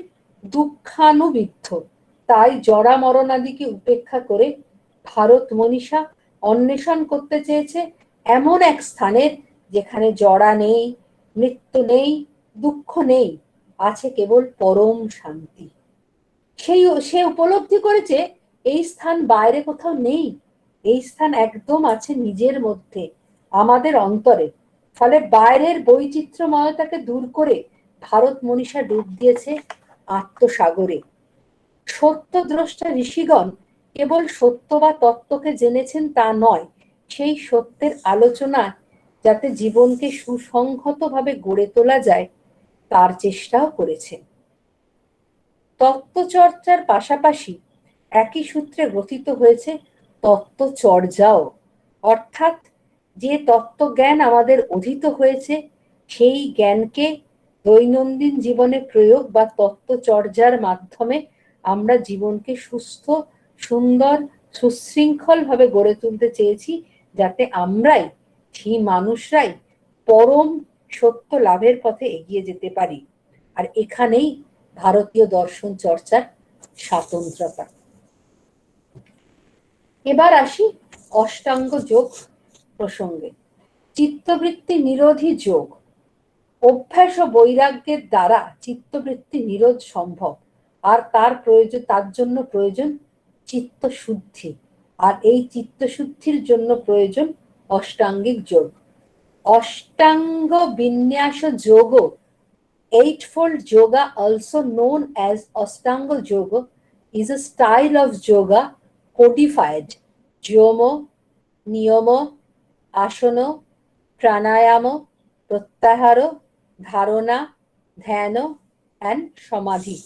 দুঃখানুবিদ্ধ। তাই জরা মরণাদিকে উপেক্ষা করে ভারত মনীষা অন্বেষণ করতে চেয়েছে এমন এক স্থানের যেখানে জরা নেই, মৃত্যু নেই, দুঃখ নেই, আছে কেবল পরম শান্তি। সে উপলব্ধি করেছে এই স্থান বাইরে কোথাও নেই, এই স্থান একদম আছে নিজের মধ্যে, আমাদের অন্তরে। ফলে বাইরের বৈচিত্র্যময়তাকে দূর করে ভারত মনীষা ডুব দিয়েছে আত্মসাগরে। সত্যদ্রষ্টা ঋষিগণ কেবল সত্য বা তত্ত্বকে জেনেছেন তা নয়, সেই সত্যের আলোচনা যাতে জীবনকে সুসংহতভাবে গড়ে তোলা যায় তার চেষ্টাও করেছেন। তত্ত্বচর্চার পাশাপাশি একই সূত্রে গ্রথিত হয়েছে তত্ত্বচর্যাও, অর্থাৎ যে তত্ত্বজ্ঞান আমাদের অধীত হয়েছে সেই জ্ঞানকে দৈনন্দিন জীবনে প্রয়োগ বা তত্ত্বচর্যার মাধ্যমে আমরা জীবনকে সুস্থ, সুন্দর, সুশৃঙ্খল ভাবে গড়ে তুলতে চেয়েছি, যাতে আমরাই সেই মানুষরাই পরম সত্য লাভের পথে এগিয়ে যেতে পারি। আর এখানেই ভারতীয় দর্শন চর্চার স্বাতন্ত্রতা। এবার আসি অষ্টাঙ্গ যোগ প্রসঙ্গে। চিত্তবৃত্তি নিরোধী যোগ। অভ্যাস ও বৈরাগ্যের দ্বারা চিত্তবৃত্তি নিরোধ সম্ভব, আর তার জন্য প্রয়োজন চিত্ত শুদ্ধি, আর এই চিত্ত শুদ্ধির জন্য প্রয়োজন অষ্টাঙ্গিক যোগ। অষ্টাঙ্গ বিন্যাস যোগ, eightfold yoga, also known as Ashtanga Yoga, is a style of yoga codified Yomo, Niyamo, Asana, Pranayama, Pratyahara, Dharana, Dhyana and Samadhi.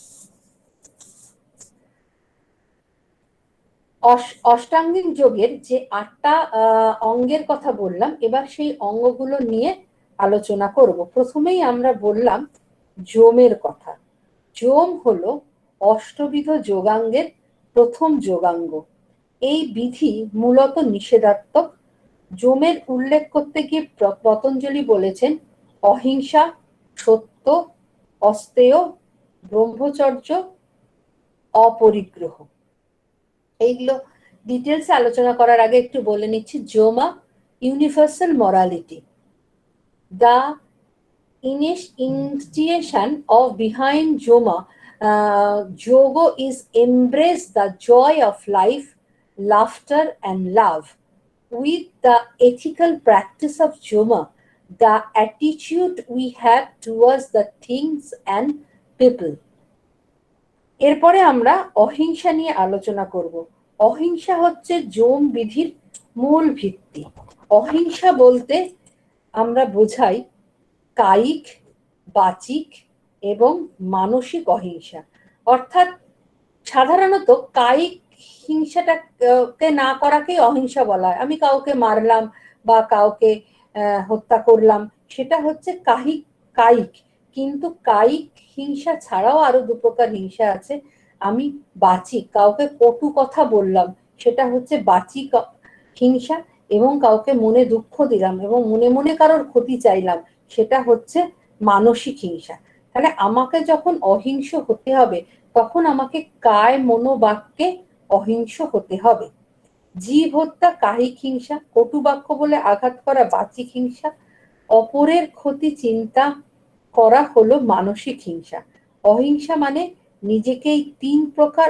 অষ্টাঙ্গিক যোগের যে 8টা অঙ্গের কথা বললাম, এবার সেই অঙ্গগুলো নিয়ে আলোচনা করব। প্রথমেই আমরা বললাম যোমের কথা। যোম হলো অষ্টবিধ যোগাঙ্গের প্রথম যোগাঙ্গ। এই বিধি মূলত নিষেধাত্মক। যোমের উল্লেখ করতে গিয়ে পতঞ্জলি বলেছেন অহিংসা, সত্য, অস্তেয়, ব্রহ্মচর্য, অপরিগ্রহ। এইগুলো ডিটেলসে আলোচনা করার আগে একটু বলে নিচ্ছি। যোমা universal morality. The initiation of behind Yoma, Yoga is embrace the joy of life, laughter and love. With the ethical practice of Yoma, the attitude we have towards the things and people. এরপরে আমরা অহিংসা নিয়ে আলোচনা করব। অহিংসা হচ্ছে যোম বিধির মূল ভিত্তি। অহিংসা বলতে আমরা বোঝাই কায়িক, বাচিক এবং মানসিক অহিংসা। অর্থাৎ সাধারণত কায়িক হিংসাটাকে না করাকেই অহিংসা বলা হয়। আমি কাউকে মারলাম বা কাউকে হত্যা করলাম, সেটা হচ্ছে কায়িক। কিন্তু কায়িক হিংসা ছাড়াও আরো 2 প্রকার হিংসা আছে। আমি বাচিক, কাউকে কটু কথা বললাম, সেটা হচ্ছে বাচিক হিংসা, এবং কাউকে মনে দুঃখ দিলাম এবং মনে মনে কারোর ক্ষতি চাইলাম, সেটা হচ্ছে মানসিক হিংসা। তাহলে আমাকে যখন অহিংস হতে হবে, তখন আমাকে কায় মনোবাক্যে অহিংস হতে হবে। জীব হত্যা কায়িক হিংসা, কটু বাক্য বলে আঘাত করা বাচিক হিংসা, অপরের ক্ষতি চিন্তা করা হলো মানসিক হিংসা। অহিংসা মানে নিজেকে এই 3 প্রকার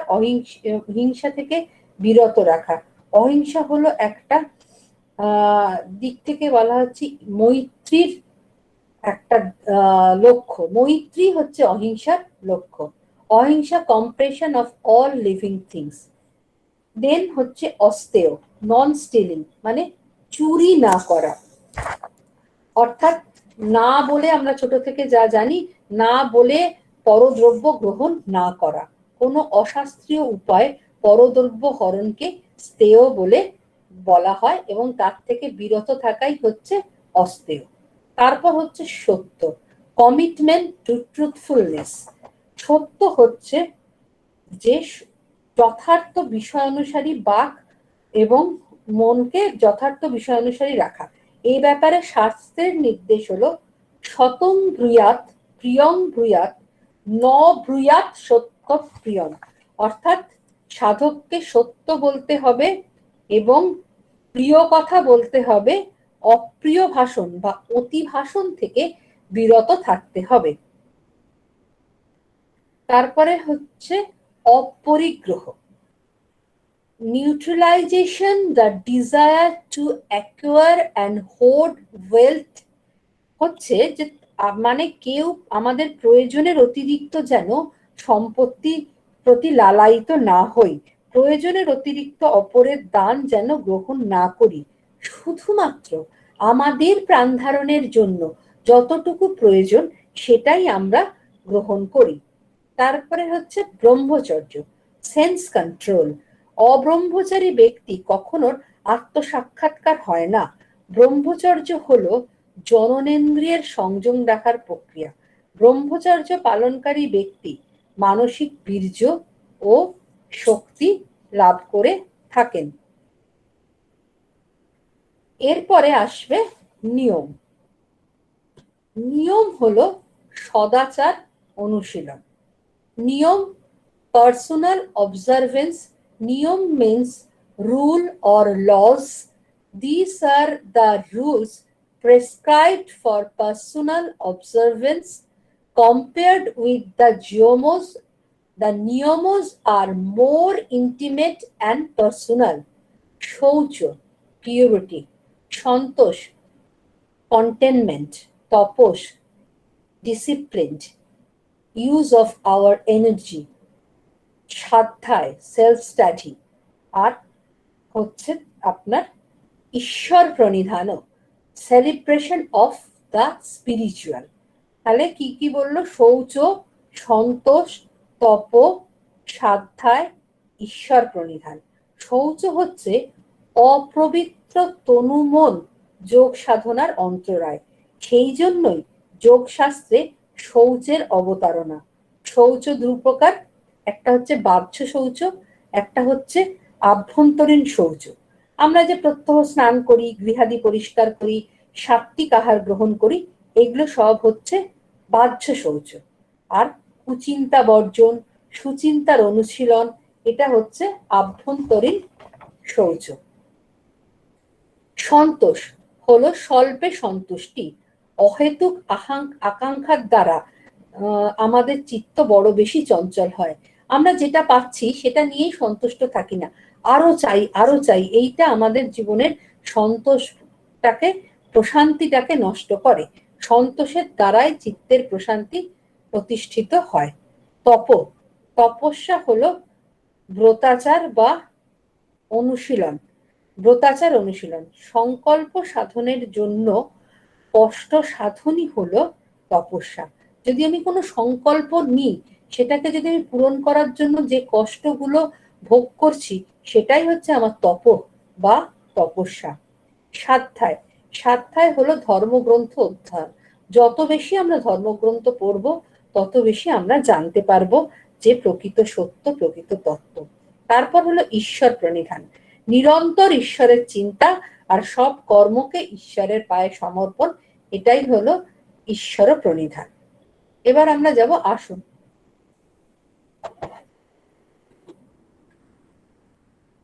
হিংসা থেকে বিরত রাখা। অহিংসা হলো একটা দিক থেকে বলা হচ্ছে মৈত্রীর একটা লক্ষ্য। মৈত্রী হচ্ছে অহিংসার লক্ষ্য। Ahimsa compression of all living things. Then হচ্ছে অস্তেয়, নন স্টিলিং, মানে চুরি না করা। অর্থাৎ না বলে, আমরা ছোট থেকে যা জানি, না বলে পরদ্রব্য গ্রহণ না করা। কোনো অশাস্ত্রীয় উপায় পরদ্রব্য হরণকে স্তেয় বলে বলা হয় এবং তার থেকে বিরত থাকাই হচ্ছে অস্তেয়। তারপর হচ্ছে সত্য, কমিটমেন্ট টু ট্রুথফুলনেস। সত্য হচ্ছে যে যথার্থ বিষয় অনুসারী বাক এবং মনকে যথার্থ বিষয় অনুসারী রাখা। এই ব্যাপারে শাস্ত্রের নির্দেশ হলো শতং ব্রূয়াৎ প্রিয়ং ব্রূয়াৎ ন ব্রূয়াৎ সত্য প্রিয়ং। অর্থাৎ সাধককে সত্য বলতে হবে এবং প্রিয় কথা বলতে হবে, অপ্রিয় ভাষণ বা অতি ভাষণ থেকে বিরত থাকতে হবে। তারপরে হচ্ছে অপরিগ্রহ, neutralization the desire to acquire and hoard wealth। হচ্ছে যে মানে কেউ আমাদের প্রয়োজনের অতিরিক্ত যেন সম্পত্তি প্রতি লালায়িত না হই, প্রয়োজনের অতিরিক্ত অপরের দান যেন গ্রহণ না করি, শুধুমাত্র আমাদের প্রাণ ধারণের জন্য যতটুকু প্রয়োজন সেটাই আমরা গ্রহণ করি। তারপরে হচ্ছে ব্রহ্মচর্য, সেন্স কন্ট্রোল। অব্রহ্মচারী ব্যক্তি কখনো আত্মসাক্ষাৎকার হয় না। ব্রহ্মচর্য হলো জননেন্দ্রিয়ের সংযম রাখার প্রক্রিয়া। ব্রহ্মচর্য পালনকারী ব্যক্তি মানসিক বীর্য ও শক্তি লাভ করে থাকেন। এরপরে আসবে নিয়ম। নিয়ম হলো সদাচার অনুশীলন। নিয়ম, পার্সোনাল অবজারভেন্স। নিয়ম means rule or laws. These are the rules prescribed for personal observance. Compared with the jyomos, the niyamos are more intimate and personal. Shoucha, purity. Santosh, contentment. Taposh, disciplined use of our energy. Svadhyaya, self study. আর হচ্ছে আপনার ঈশ্বর প্রণিধানও, celebration of the spiritual. তাহলে কি কি বললো? শৌচ, সন্তোষ, তপ, সাধ্যায়, ঈশ্বর প্রণিধান। শৌচ হচ্ছে অপবিত্র তনুমন যোগ সাধনার অন্তরায়। সেই জন্যই যোগ শাস্ত্রে শৌচের অবতারণা। শৌচ দু প্রকার, একটা হচ্ছে বাহ্য শৌচ, একটা হচ্ছে আভ্যন্তরীণ শৌচ। আমরা যে প্রত্যহ স্নান করি, গৃহাদি পরিষ্কার করি, সাত্বিক আহার গ্রহণ করি, এগুলো সব হচ্ছে বাহ্য শৌচ। আর কুচিন্তা বর্জন, সুচিন্তার অনুশীলন, এটা হচ্ছে আভ্যন্তরীণ শৌচ। সন্তোষ হলো স্বল্পে সন্তুষ্টি। অহেতুক আকাঙ্ক্ষার দ্বারা আমাদের চিত্ত বড় বেশি চঞ্চল হয়। আমরা যেটা পাচ্ছি সেটা নিয়েই সন্তুষ্ট থাকি না, আরো চাই আরো চাই। এইটা আমাদের জীবনের সন্তোষটাকে, প্রশান্তিটাকে নষ্ট করে। সন্তোষের দ্বারাই চিত্তের প্রশান্তি প্রতিষ্ঠিত হয়। তপস্যা হলো ব্রতাচার বা অনুশীলন। ব্রতাচার অনুশীলন সংকল্প সাধনের জন্য কষ্ট সাধনই হলো তপস্যা। যদি আমি কোনো সংকল্প নিই, সেটাকে যদি আমি পূরণ করার জন্য যে কষ্টগুলো ভোগ করছি, সেটাই হচ্ছে আমার তপ বা তপস্যা। সাধ্যায়, সাধ্যায় হলো ধর্মগ্রন্থ অধ্যয়ন। যত বেশি আমরা ধর্মগ্রন্থ পড়ব, তত বেশি আমরা জানতে পারবো যে প্রকৃত সত্য, প্রকৃত তত্ত্ব। তারপর হলো ঈশ্বর প্রণিধান, নিরন্তর ঈশ্বরের চিন্তা আর সব কর্মকে ঈশ্বরের পায়ে সমর্পণ, এটাই হলো ঈশ্বর প্রণিধান। এবার আমরা যাব আসন।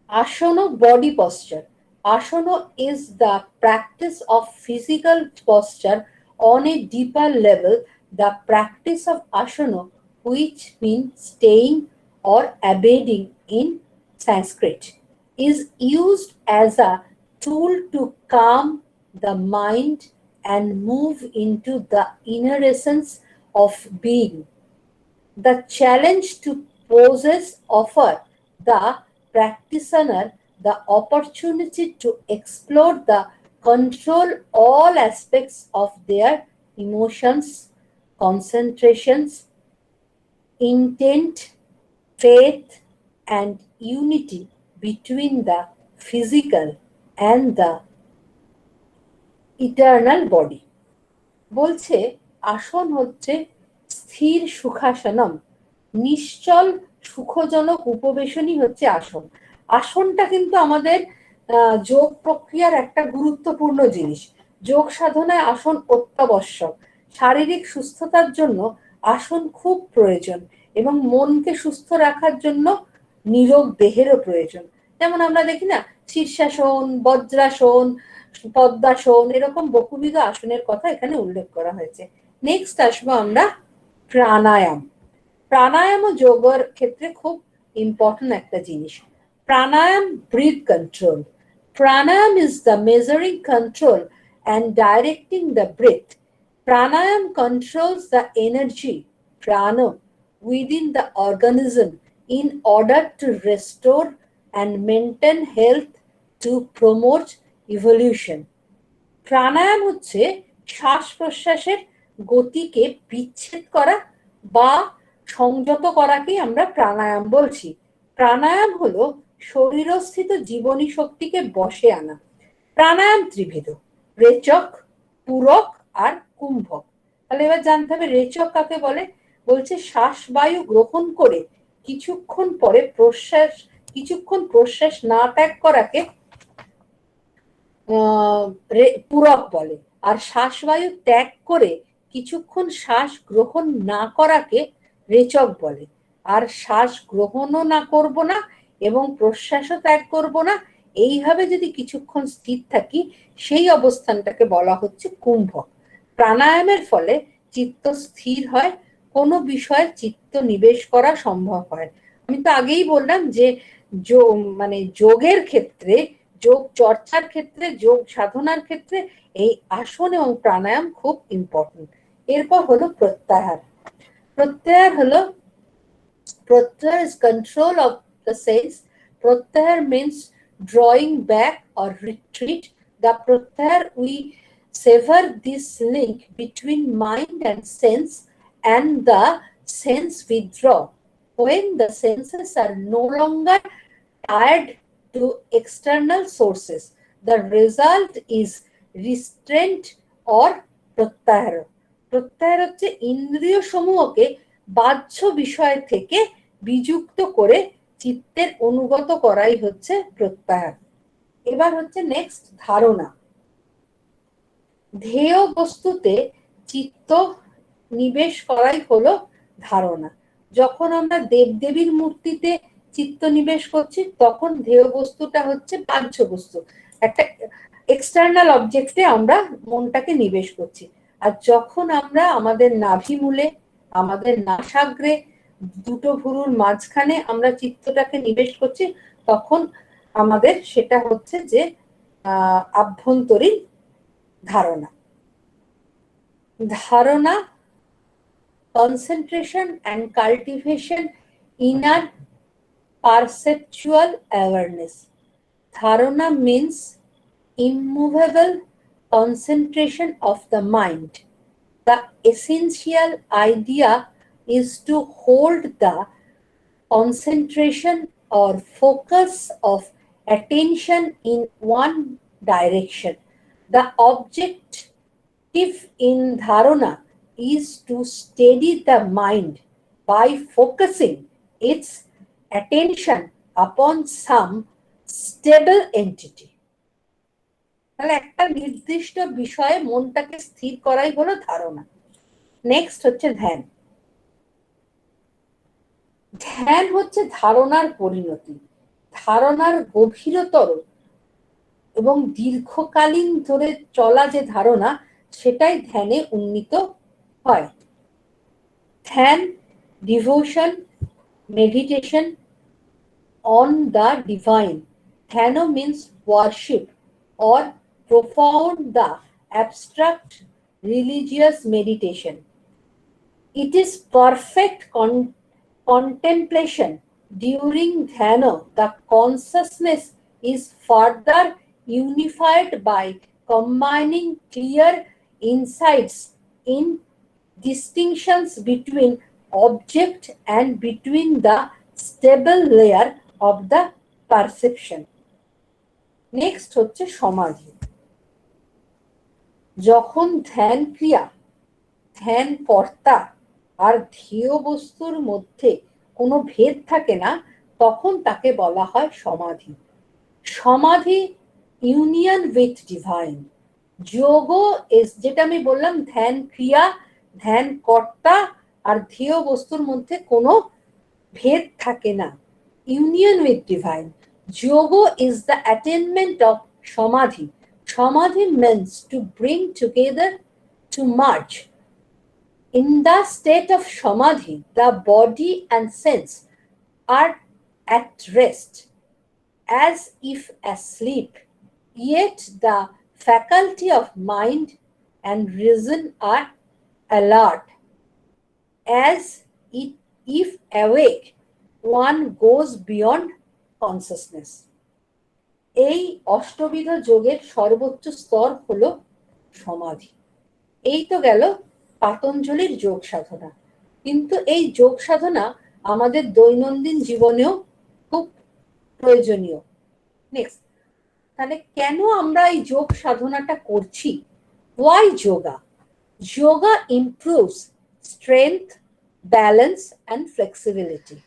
আসন, body posture. Asana is the practice of physical posture on a deeper level. The practice of asana, which means staying or abiding in Sanskrit, is used as a tool to calm the mind and move into the inner essence of being. The challenge to poses offer the practitioner the opportunity to explore the control all aspects of their emotions, concentrations, intent, faith, and unity between the physical and the eternal body. বলছে আসন হচ্ছে স্থির সুখাসনম, নিশ্চল সুখজনক উপবেশনই হচ্ছে আসন। আসনটা কিন্তু আমাদের যোগ প্রক্রিয়ার একটা গুরুত্বপূর্ণ জিনিস। যোগ সাধনায় আসন অত্যাবশ্যক। শারীরিক সুস্থতার জন্য আসন খুব প্রয়োজন এবং মনকে সুস্থ রাখার জন্য নীরোগ দেহেরও প্রয়োজন। যেমন আমরা দেখি না শীর্ষাসন, বজ্রাসন, পদ্মাসন, এরকম বহুবিধ আসনের কথা এখানে উল্লেখ করা হয়েছে। নেক্সট আসবো আমরা প্রাণায়াম। প্রাণায়াম ও যোগের ক্ষেত্রে খুব ইম্পর্টেন্ট একটা জিনিস। Pranayama breath control. Pranayama is the measuring control and directing the breath. Pranayam controls the energy, prana, within the organism in order to restore and maintain health to promote evolution. প্রাণায়াম হচ্ছে শ্বাস প্রশ্বাসের গতিকে বিচ্ছেদ করা বা সংযত করাকেই আমরা প্রাণায়াম বলছি। প্রাণায়াম হলো শরীরস্থিত জীবনী শক্তিকে বশে আনা। প্রাণায়াম ত্রিবিধ, রেচক, পূরক আর কুম্ভক। তাহলে এবার জানতে হবে রেচক কাকে বলে। বলছে শ্বাস বায়ু গ্রহণ করে কিছুক্ষণ প্রশ্বাস না ত্যাগ করাকে পূরক বলে, আর শ্বাসবায়ু ত্যাগ করে কিছুক্ষণ শ্বাস গ্রহণ না করাকে রেচক বলে। আর শ্বাস গ্রহণও না করব না এবং প্রশ্বাসও ত্যাগ করব না, এইভাবে যদি কিছুক্ষণ স্থির থাকি সেই অবস্থানটাকে বলা হচ্ছে কুম্ভক। প্রাণায়ামের ফলে চিত্ত স্থির হয়, কোনো বিষয়ে চিত্ত নিবেশ করা সম্ভব হয়। আমি তো আগেই বললাম যে মানে যোগের ক্ষেত্রে, যোগ চর্চার ক্ষেত্রে, যোগ সাধনার ক্ষেত্রে এই আসন এবং প্রাণায়াম খুব ইম্পর্টেন্ট। এরপর হলো প্রত্যাহার। প্রত্যাহার হলো প্রত্যাহার is control of the sense. Pratyahar means drawing back or retreat. The pratyahar we sever this link between mind and sense, and the sense withdraw when the senses are no longer tied to external sources. The result is restraint or pratyahara. প্রত্যাহার হচ্ছে ইন্দ্রিয় সমূহকে বাহ্য বিষয় থেকে বিযুক্ত করে চিত্তের অনুগত করাই হচ্ছে প্রত্যাহার। এবার হচ্ছে নেক্সট ধারণা। ধ্যেয় বস্তুতে চিত্ত নিবেশ করাই হলো ধারণা। যখন আমরা দেবদেবীর মূর্তিতে চিত্ত নিবেশ করছি তখন ধ্যেয় বস্তুটা হচ্ছে বাহ্য বস্তু, একটা এক্সটার্নাল অবজেক্টে আমরা মনটাকে নিবেশ করছি। আর যখন আমরা আমাদের নাভিমূলে, আমাদের নাসাগ্রে, দুটো ভুরুর মাঝখানে আমরা চিত্তটাকে নিবেশ করছি তখন আমাদের সেটা হচ্ছে যে আভ্যন্তরীণ ধারণা। ধারণা, concentration and cultivation inner perceptual awareness. Dharana means immovable concentration of the mind. The essential idea is to hold the concentration or focus of attention in one direction. The objective in dharana is to steady the mind by focusing its attention upon some stable entity. তাহলে একটা নির্দিষ্ট বিষয়ে মনটাকে স্থির করাই হলো ধারণা। Next হচ্ছে ধ্যান। ধ্যান হচ্ছে ধারণার পরিণতি। ধারণার গভীরতর এবং দীর্ঘকালীন ধরে চলা যে ধারণা সেটাই ধ্যানে উন্নীত হয়। ধ্যান, devotion, meditation on the divine. Dhyana means worship or profound the abstract religious meditation. It is perfect contemplation. During dhyana, the consciousness is further unified by combining clear insights in distinctions between object and between the stable layer of the perception. Next হচ্ছে সমাধি। যখন ধ্যান ক্রিয়া, ধ্যান কর্তা আর ধ্যেয় বস্তুর মধ্যে কোনো ভেদ থাকে না, তখন তাকে বলা হয় সমাধি। সমাধি ইউনিয়ন উইথ ডিভাইন। যোগ যেটা আমি বললাম, ধ্যান ক্রিয়া, ধ্যান কর্তা আর ধ্যেয় বস্তুর মধ্যে কোনো ভেদ থাকে না, ইউনিয়ন উইথ ডিভাইন। যোগ ইজ দ্য অ্যাটেনমেন্ট অফ সমাধি। সমাধি means to bring together, to merge. In the state of samadhi, the body and sense are at rest, as if asleep, yet the faculty of mind and reason are alert. As if awake, one goes beyond consciousness. এই অষ্টবিধ যোগের সর্বোচ্চ স্তর হলো সমাধি। এই তো গেল পাতঞ্জলির যোগ সাধনা। কিন্তু এই যোগ সাধনা আমাদের দৈনন্দিন জীবনেও খুব প্রয়োজনীয়। নেক্সট, তাহলে কেন আমরা এই যোগ সাধনাটা করছি? Why yoga? Yoga improves strength, balance and flexibility.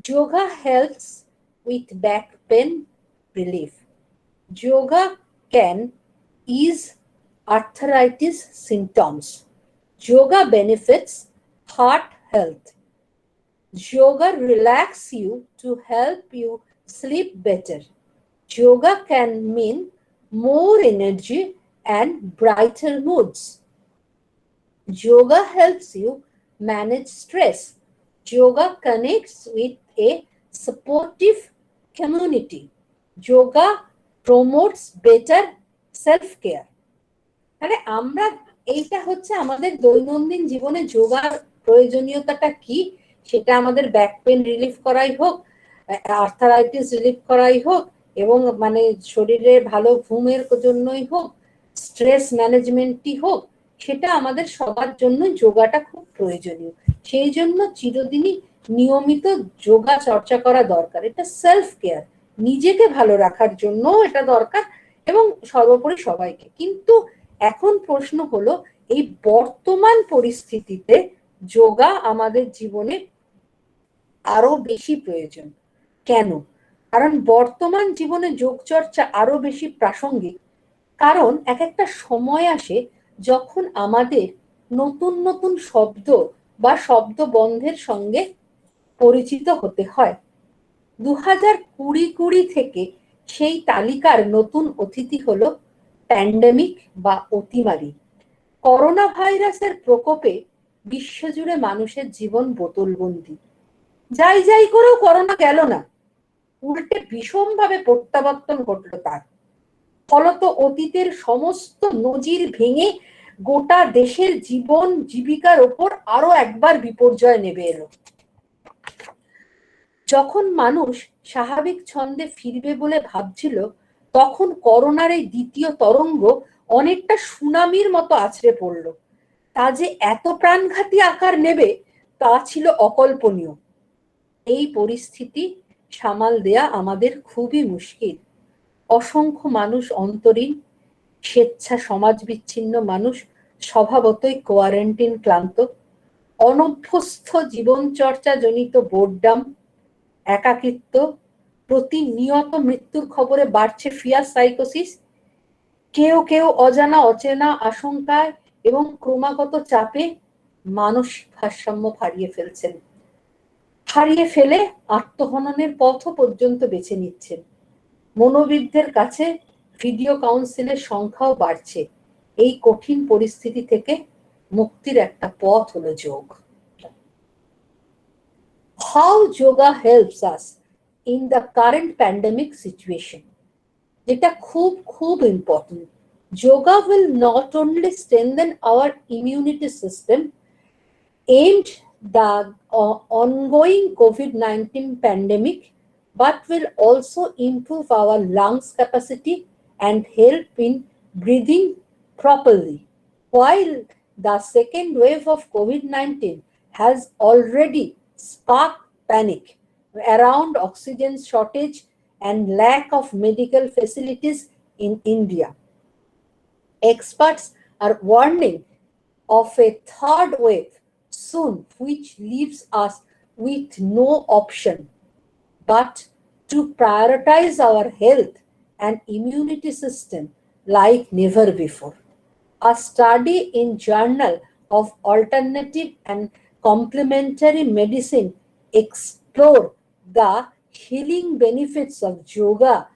Yoga helps with back pain relief. Yoga can ease arthritis symptoms. Yoga benefits heart health. Yoga relax you to help you sleep better. Yoga can mean more energy and brighter moods. Yoga helps you manage stress. Yoga connects with a supportive community. Yoga promotes better self-care. তাহলে আমরা, এইটা হচ্ছে আমাদের দৈনন্দিন জীবনে যোগার প্রয়োজনীয়তাটা কি, সেটা আমাদের ব্যাক পেন রিলিফ করাই হোক, আর্থারাইটিস রিলিফ করাই হোক, এবং মানে শরীরে ভালো ঘুমের জন্যই হোক, স্ট্রেস ম্যানেজমেন্টই হোক, সেটা আমাদের সবার জন্য যোগাটা খুব প্রয়োজনীয়। সেই জন্য চিরদিনই নিয়মিত যোগা চর্চা করা দরকার। এটা সেলফ কেয়ার, নিজেকে ভালো রাখার জন্য এটা দরকার, এবং সর্বোপরি সবাইকে। কিন্তু এখন প্রশ্ন হলো, এই বর্তমান পরিস্থিতিতে যোগা আমাদের জীবনে আরো বেশি প্রয়োজন কেন? কারণ বর্তমান জীবনে যোগ চর্চা আরো বেশি প্রাসঙ্গিক। কারণ এক একটা সময় আসে যখন আমাদের নতুন নতুন শব্দ বা শব্দ বন্ধের সঙ্গে পরিচিত হতে হয়। 2020 থেকে সেই তালিকার নতুন অতিথি হলো প্যান্ডেমিক বা অতিমারি। করোনা ভাইরাসের প্রকোপে বিশ্বজুড়ে মানুষের জীবন বোতলবন্দি। যাই যাই করেও করোনা গেল না, উল্টে ভীষণভাবে প্রত্যাবর্তন ঘটল তার। ফলত অতীতের সমস্ত নজির ভেঙে গোটা দেশের জীবন জীবিকার ওপর আরো একবার বিপর্যয় নেমে এলো। যখন মানুষ স্বাভাবিক ছন্দে ফিরবে বলে ভাবছিল, তখন করোনার এই দ্বিতীয় তরঙ্গ অনেকটা সুনামির মতো আছড়ে পড়ল। তা যে এত প্রাণঘাতী আকার নেবে তা ছিল অকল্পনীয়। এই পরিস্থিতি সামাল দেয়া আমাদের খুবই মুশকিল। অসংখ্য মানুষ অন্তরীণ, স্বেচ্ছা সমাজ বিচ্ছিন্ন মানুষ স্বভাবতই কোয়ারেন্টিন ক্লান্ত, অনভ্যস্ত জীবনচর্চা জনিত বোরডাম, একাকিত্ব, প্রতিনিয়ত মৃত্যুর খবরে বাড়ছে ফিয়ার সাইকোসিস। কেউ কেউ অজানা অচেনা আশঙ্কায় এবং ক্রমাগত চাপে মানসিক ভারসাম্য হারিয়ে ফেলে আত্মহননের পথ পর্যন্ত বেছে নিচ্ছেন। মনোবিদদের কাছে ভিডিও কাউন্সিলের সংখ্যাও বাড়ছে। এই কঠিন পরিস্থিতি থেকে মুক্তির একটা পথ হলো যোগ। How yoga helps us in the current pandemic situation? যেটা খুব খুব important. Yoga will not only strengthen our immunity system, aimed the ongoing COVID-19 pandemic, but will also improve our lungs capacity and help in breathing properly. While the second wave of COVID-19 has already sparked panic around oxygen shortage and lack of medical facilities in India, experts are warning of a third wave soon, which leaves us with no option but to prioritize our health and immunity system like never before. A study in Journal of Alternative and Complementary Medicine explored the healing benefits of yoga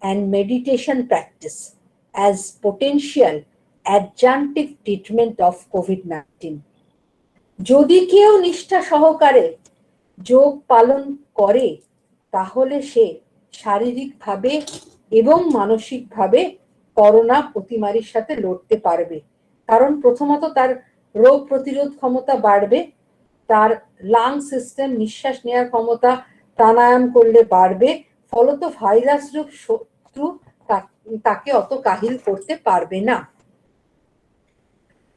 and meditation practice as potential adjunctive treatment of COVID-19. যদি কেউ নিষ্ঠা সহকারে যোগ পালন করে তাহলে সে শারীরিকভাবে এবং মানসিকভাবে করোনা অতিমারীর সাথে লড়তে পারবে। কারণ প্রথমত তার রোগ প্রতিরোধ ক্ষমতা বাড়বে, তার লাং সিস্টেম নিঃশ্বাস নেওয়ার ক্ষমতা প্রাণায়াম করলে বাড়বে, ফলত ভাইরাস রূপ শত্রু তাকে অত কাহিল করতে পারবে না।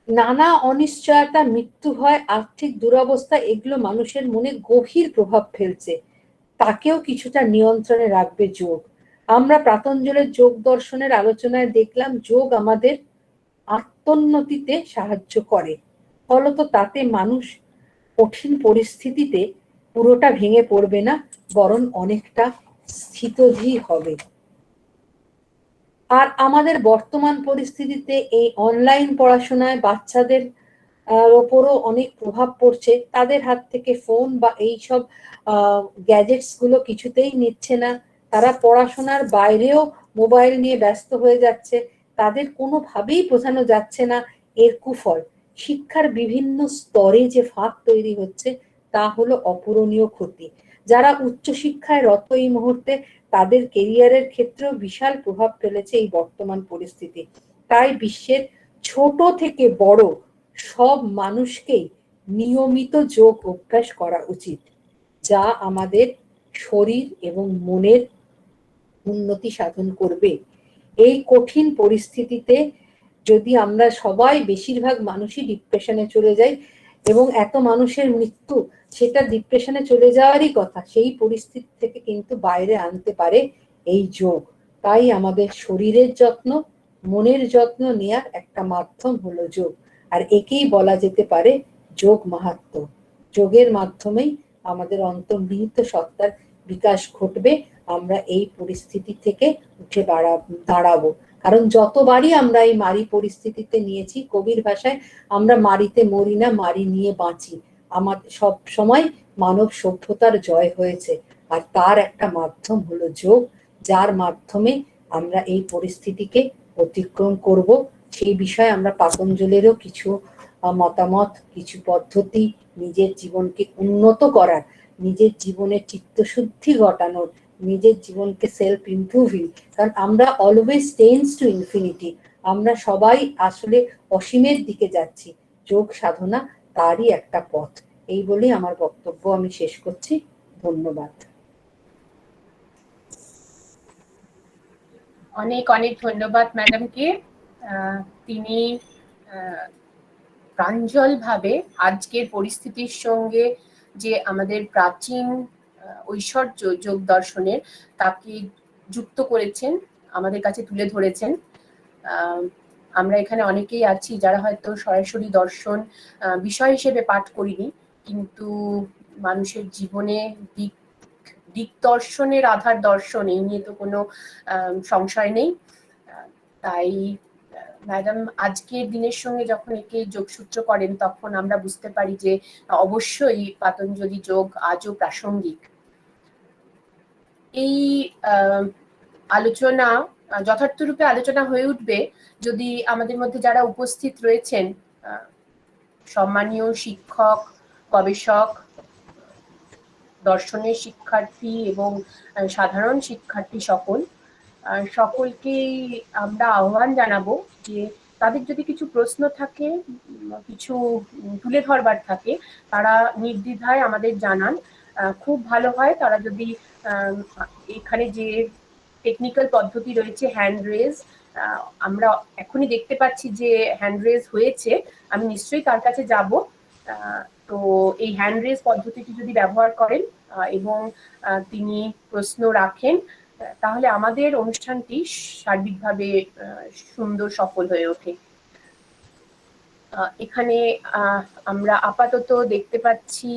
নানা অনিশ্চয়তা, মৃত্যু ভয়, আর্থিক দুরবস্থা এগুলো মানুষের মনে গভীর প্রভাব ফেলছে, তাকেও কিছুটা নিয়ন্ত্রণে রাখবে যোগ। আমরা পাতঞ্জলের যোগ দর্শনের আলোচনায় দেখলাম যোগ আমাদের আত্মোন্নতিতে সাহায্য করে, ফলত তাতে মানুষ কঠিন পরিস্থিতিতে পুরোটা ভেঙে পড়বে না, বরং অনেকটা স্থিতধীর হবে। আর আমাদের বর্তমান পরিস্থিতিতে এই অনলাইন পড়াশোনায় বাচ্চাদের ওপরও অনেক প্রভাব পড়ছে। তাদের হাত থেকে ফোন বা এইসব গ্যাজেটস গুলো কিছুতেই নিচ্ছে না, তারা পড়াশোনার বাইরেও মোবাইল নিয়ে ব্যস্ত হয়ে যাচ্ছে, তাদের কোনোভাবেই বোঝানো যাচ্ছে না এর কুফল। শিক্ষার বিভিন্ন স্তরে যে ফাঁক তৈরি হচ্ছে তা হলো অপূরণীয় ক্ষতি। যারা উচ্চশিক্ষায় রত এই মুহূর্তে তাদের কেরিয়ারের ক্ষেত্রেও বিশাল প্রভাব ফেলেছে এই বর্তমান পরিস্থিতি। তাই বিশ্বের ছোট থেকে বড় সব মানুষকেই নিয়মিত যোগ অভ্যাস করা উচিত, যা আমাদের শরীর এবং মনের উন্নতি সাধন করবে। এই কঠিন পরিস্থিতিতে যদি আমরা সবাই বেশিরভাগ মানুষই ডিপ্রেশনে চলে যাই এবং এত মানুষের মৃত্যু, সেটা ডিপ্রেশনে চলে যাওয়ারই কথা, সেই পরিস্থিতি থেকে কিন্তু বাইরে আনতে পারে এই যোগ। তাই আমাদের শরীরের যত্ন, মনের যত্ন নেওয়ার একটা মাধ্যম হলো যোগ, আর একেই বলা যেতে পারে যোগ মাহাত্ম্য। যোগের মাধ্যমেই আমাদের অন্তর্নিহিত সত্তার বিকাশ ঘটবে, আমরা এই পরিস্থিতি থেকে উঠে দাঁড়াবো। কারণ যতবারই আমরা এই মারি পরিস্থিতিতে নিয়েছি, কবির ভাষায় আমরা মারিতে মরি না, মারি নিয়ে বাঁচি। আমাদের সব সময় মানব সভ্যতার জয় হয়েছে, আর তার একটা মাধ্যম হলো যোগ, যার মাধ্যমে আমরা এই পরিস্থিতিকে অতিক্রম করব। সেই বিষয়ে আমরা পাতঞ্জলেরও কিছু মতামত, কিছু পদ্ধতি, নিজের জীবনকে উন্নত করার, নিজের জীবনে চিত্তশুদ্ধি ঘটানোর, নিজের জীবনকে সেলফ ইমপ্রুভিং, কারণ আমরা অলওয়েজ টেন্ডস টু ইনফিনিটি, আমরা সবাই আসলে অসীমের দিকে যাচ্ছি। যোগ সাধনা তারই একটা পথ। এই বলেই আমার বক্তব্য আমি শেষ করছি। ধন্যবাদ। অনেক অনেক ধন্যবাদ ম্যাডামকে। তিনি প্রাঞ্জলভাবে আজকের পরিস্থিতির সঙ্গে যে আমাদের প্রাচীন ঐশ্বর্য যোগ দর্শনের তাকে যুক্ত করেছেন, আমাদের কাছে তুলে ধরেছেন। আমরা এখানে অনেকেই আছি যারা হয়তো সরাসরি দর্শন বিষয় হিসেবে পাঠ করিনি, কিন্তু মানুষের জীবনে দিক দর্শনের আধার দর্শন, এই নিয়ে তো কোনো সংশয় নেই। তাই ম্যাডাম আজকের দিনের সঙ্গে যখন একে যোগসূত্র করেন, তখন আমরা বুঝতে পারি যে অবশ্যই পাতঞ্জলি যোগ আজও প্রাসঙ্গিক। এই আলোচনা যথার্থরূপে আলোচনা হয়ে উঠবে যদি আমাদের মধ্যে যারা উপস্থিত রয়েছেন, সম্মানীয় শিক্ষক, গবেষক, দর্শনের শিক্ষার্থী এবং সাধারণ শিক্ষার্থী সকল সকলকেই আমরা আহ্বান জানাবো যে তাদের যদি কিছু প্রশ্ন থাকে, কিছু তুলে ধরবার থাকে, তারা নির্দ্বিধায় আমাদের জানান। খুব ভালো হয় তারা যদি এখানে যে টেকনিক্যাল পদ্ধতি রয়েছে হ্যান্ড রেজ, আমরা এখনই দেখতে পাচ্ছি যে হ্যান্ড রেজ হয়েছে, আমি নিশ্চয়ই তার কাছে যাব। তো এই হ্যান্ড রেজ পদ্ধতিটি যদি ব্যবহার করেন এবং তিনি প্রশ্ন রাখেন, তাহলে আমাদের অনুষ্ঠানটি সার্বিকভাবে সুন্দর সফল হয়ে ওঠে। এখানে আমরা আপাতত দেখতে পাচ্ছি